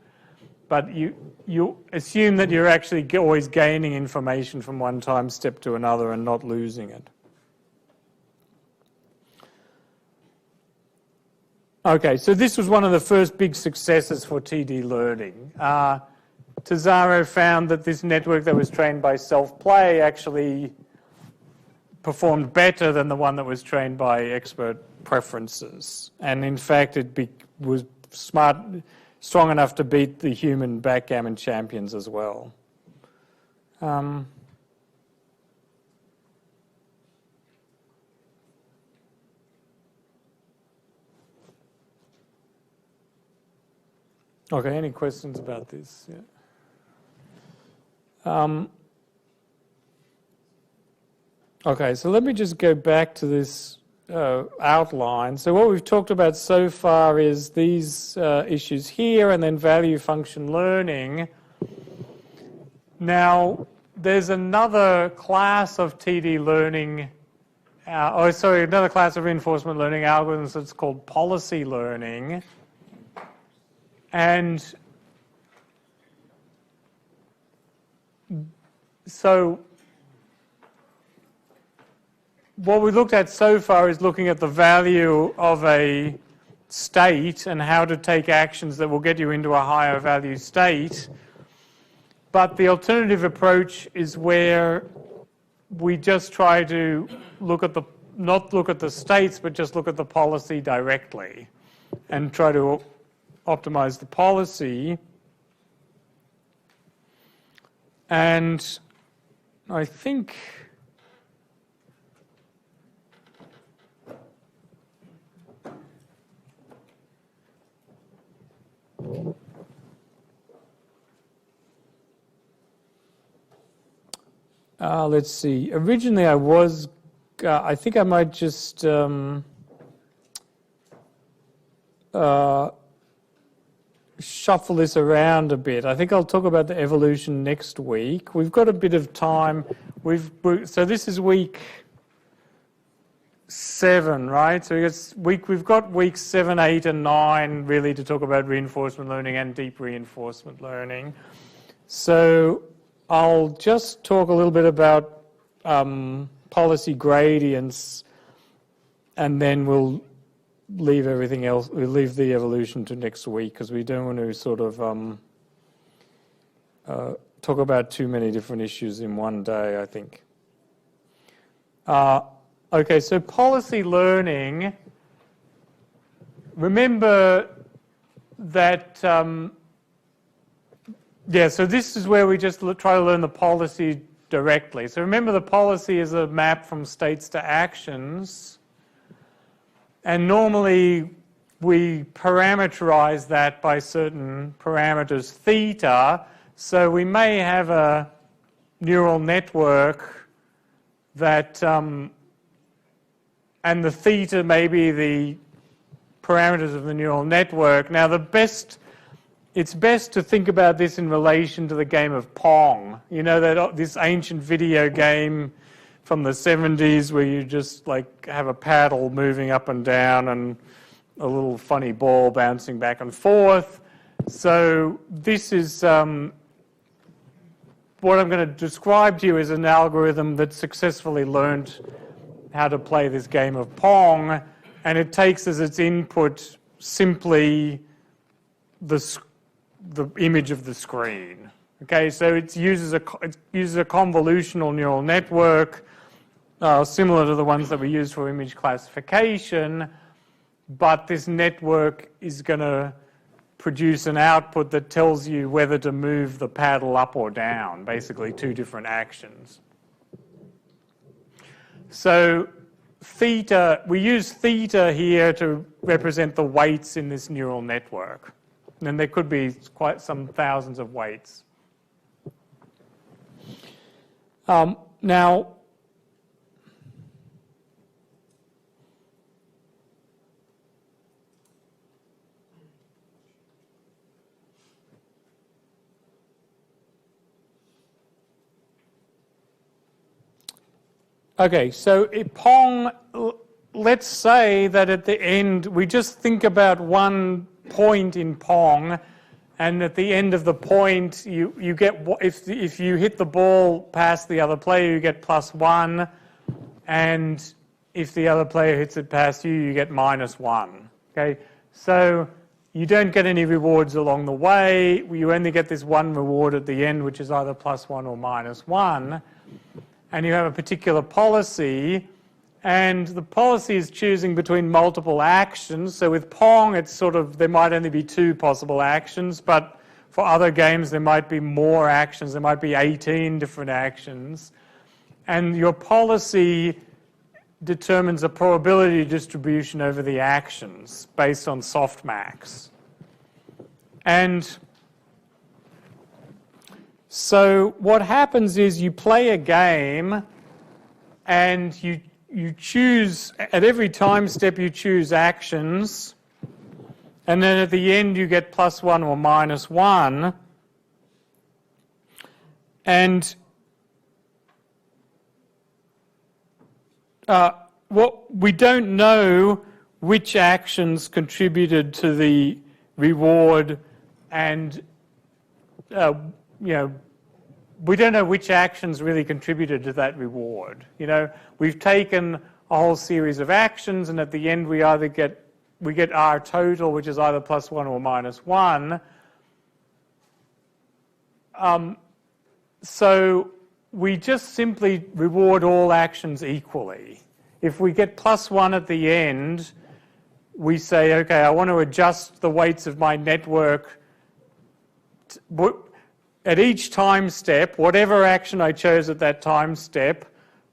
But you assume that you're actually always gaining information from one time step to another and not losing it. Okay, so this was one of the first big successes for TD learning. Tesaro found that this network that was trained by self-play actually performed better than the one that was trained by expert preferences. And in fact, it was strong enough to beat the human backgammon champions as well. Okay, any questions about this? Yeah. Okay, so let me just go back to this outline. So what we've talked about so far is these issues here and then value function learning. Now, there's another class of TD learning, another class of reinforcement learning algorithms that's called policy learning. And so what we looked at so far is looking at the value of a state and how to take actions that will get you into a higher value state. But the alternative approach is where we just try to not look at the states, but just look at the policy directly and try to optimize the policy. And I think let's see. Originally, I think I might just shuffle this around a bit. I think I'll talk about the evolution next week. We've got a bit of time. So this is week 7, right? So we've got week 7, 8, and 9 really to talk about reinforcement learning and deep reinforcement learning. So I'll just talk a little bit about policy gradients, and then we'll leave everything else. We'll leave the evolution to next week because we don't want to sort of talk about too many different issues in one day, I think. Okay, so policy learning. Remember that, so this is where we just try to learn the policy directly. So remember, the policy is a map from states to actions. And normally we parameterize that by certain parameters theta. So we may have a neural network that, and the theta may be the parameters of the neural network. Now it's best to think about this in relation to the game of Pong. You know, this ancient video game from the 70s where you just like have a paddle moving up and down and a little funny ball bouncing back and forth. So this is what I'm going to describe to you is an algorithm that successfully learned how to play this game of Pong, and it takes as its input simply the image of the screen. Okay, so it uses a convolutional neural network similar to the ones that we use for image classification, but this network is going to produce an output that tells you whether to move the paddle up or down, basically two different actions. So theta, we use theta here to represent the weights in this neural network. And there could be quite some thousands of weights. Now, okay, so Pong, let's say that at the end, we just think about one point in Pong, and at the end of the point, you get, if you hit the ball past the other player, you get +1, and if the other player hits it past you, you get -1. Okay, so you don't get any rewards along the way. You only get this one reward at the end, which is either +1 or -1. And you have a particular policy, and the policy is choosing between multiple actions. So with Pong, it's sort of, there might only be 2 possible actions, but for other games, there might be more actions. There might be 18 different actions. And your policy determines a probability distribution over the actions based on softmax. And so what happens is you play a game and you choose, at every time step you choose actions, and then at the end you get +1 or -1. And we don't know which actions contributed to the reward, and we don't know which actions really contributed to that reward. We've taken a whole series of actions, and at the end we either get our total, which is either +1 or -1. So we just simply reward all actions equally. If we get +1 at the end, we say, okay, I want to adjust the weights of my network. At each time step, whatever action I chose at that time step,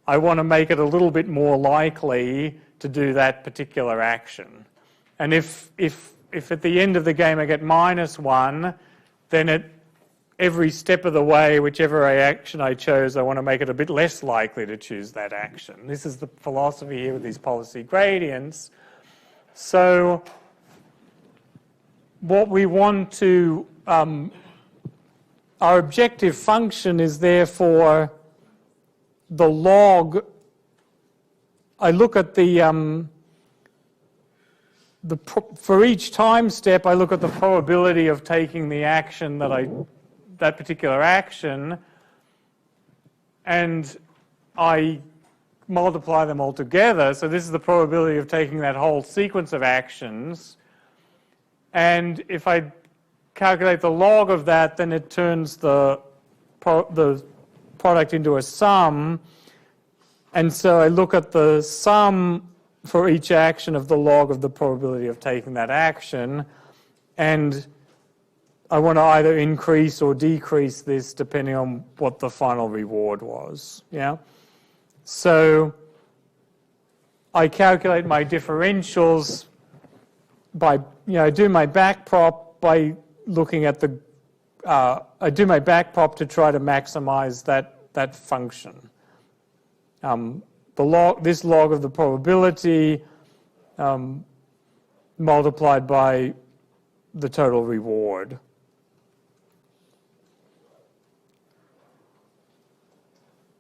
I want to make it a little bit more likely to do that particular action. And if at the end of the game I get -1, then at every step of the way, whichever action I chose, I want to make it a bit less likely to choose that action. This is the philosophy here with these policy gradients. So what we want to, our objective function is therefore the log. I look at for each time step, I look at the probability of taking the action that particular action, and I multiply them all together. So this is the probability of taking that whole sequence of actions. And if I calculate the log of that, then it turns the product into a sum. And so I look at the sum for each action of the log of the probability of taking that action, and I want to either increase or decrease this depending on what the final reward was. Yeah. So I calculate my differentials by, I do my backprop by looking at I do my backprop to try to maximize that function. This log of the probability multiplied by the total reward.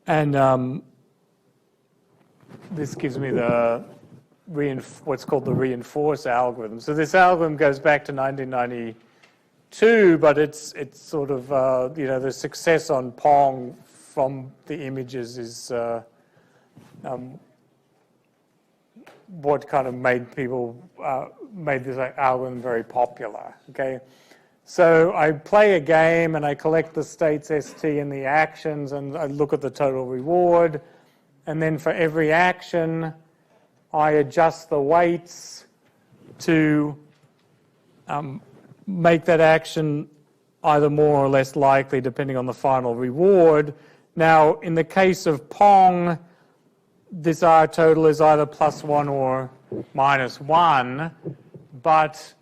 And this gives me what's called the reinforce algorithm. So this algorithm goes back to 1992, but it's sort of, the success on Pong from the images is what kind of made this algorithm very popular. Okay, so I play a game and I collect the states ST and the actions, and I look at the total reward, and then for every action, I adjust the weights to make that action either more or less likely depending on the final reward. Now, in the case of Pong, this R total is either +1 or -1, but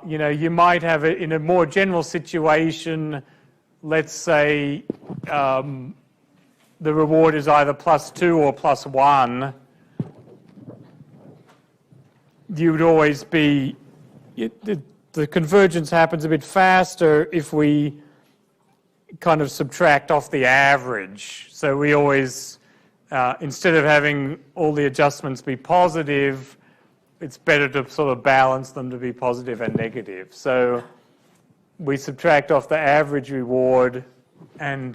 you might have it in a more general situation. Let's say the reward is either +2 or +1. You would always be, the convergence happens a bit faster if we kind of subtract off the average. So we always, instead of having all the adjustments be positive, it's better to sort of balance them to be positive and negative. So we subtract off the average reward, and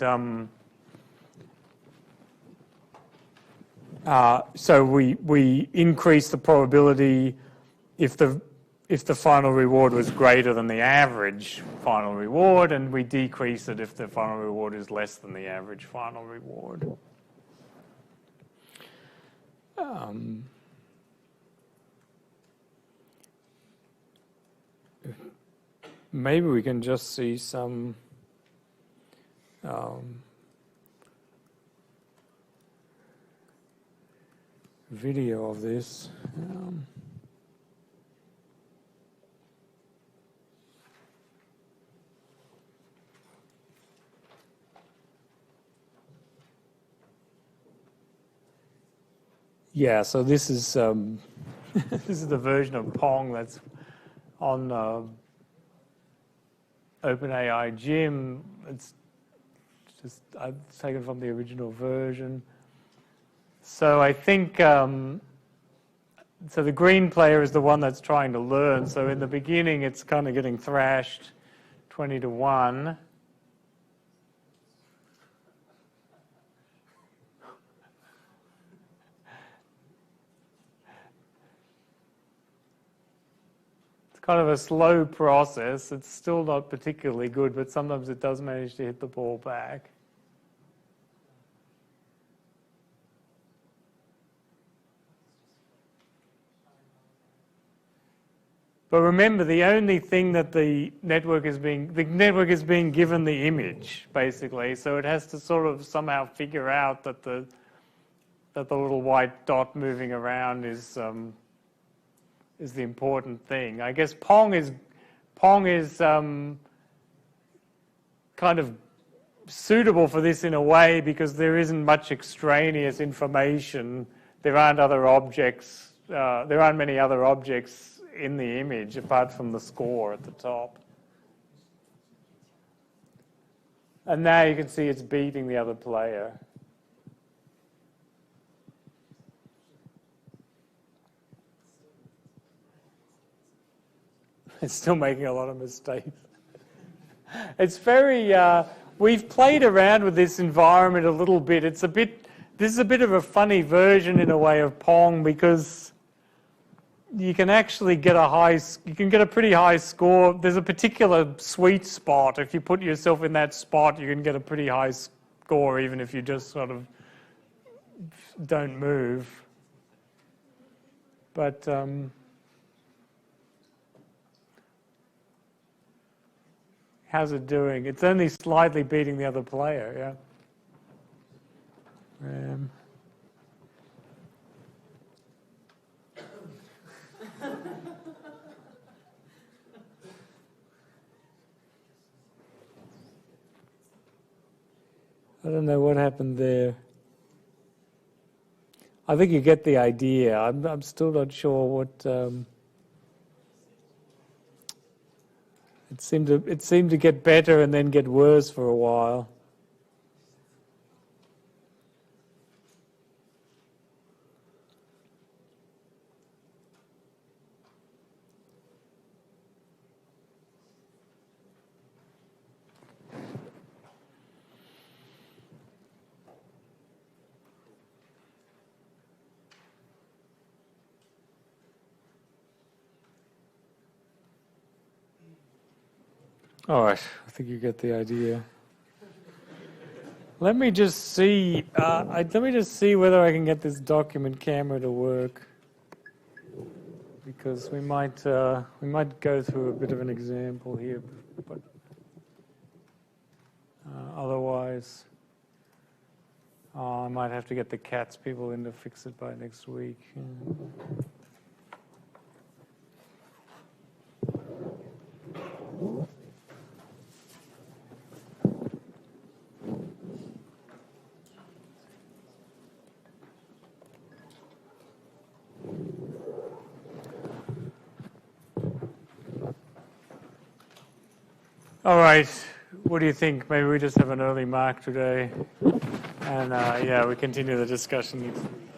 so we increase the probability if the final reward was greater than the average final reward, and we decrease it if the final reward is less than the average final reward. Maybe we can just see some video of this. Yeah, so this is this is the version of Pong that's on OpenAI Gym. It's just I've taken from the original version. So I think so the green player is the one that's trying to learn. So in the beginning, it's kind of getting thrashed 20-1. Kind of a slow process. It's still not particularly good, but sometimes it does manage to hit the ball back. But remember, the only thing that the network is being given the image, basically, so it has to sort of somehow figure out that the little white dot moving around is the important thing. I guess Pong is kind of suitable for this in a way because there isn't much extraneous information. There aren't other objects. There aren't many other objects in the image apart from the score at the top. And now you can see it's beating the other player. It's still making a lot of mistakes. It's very, we've played around with this environment a little bit. This is a bit of a funny version in a way of Pong because you can actually get a pretty high score. There's a particular sweet spot. If you put yourself in that spot, you can get a pretty high score even if you just sort of don't move. But how's it doing? It's only slightly beating the other player, yeah. I don't know what happened there. I think you get the idea. I'm still not sure what. It seemed to get better and then get worse for a while. All right, I think you get the idea. Let me just see. Let me just see whether I can get this document camera to work, because we might go through a bit of an example here, but otherwise, I might have to get the CATS people in to fix it by next week. All right, what do you think? Maybe we just have an early mark today, and yeah, we continue the discussion next week.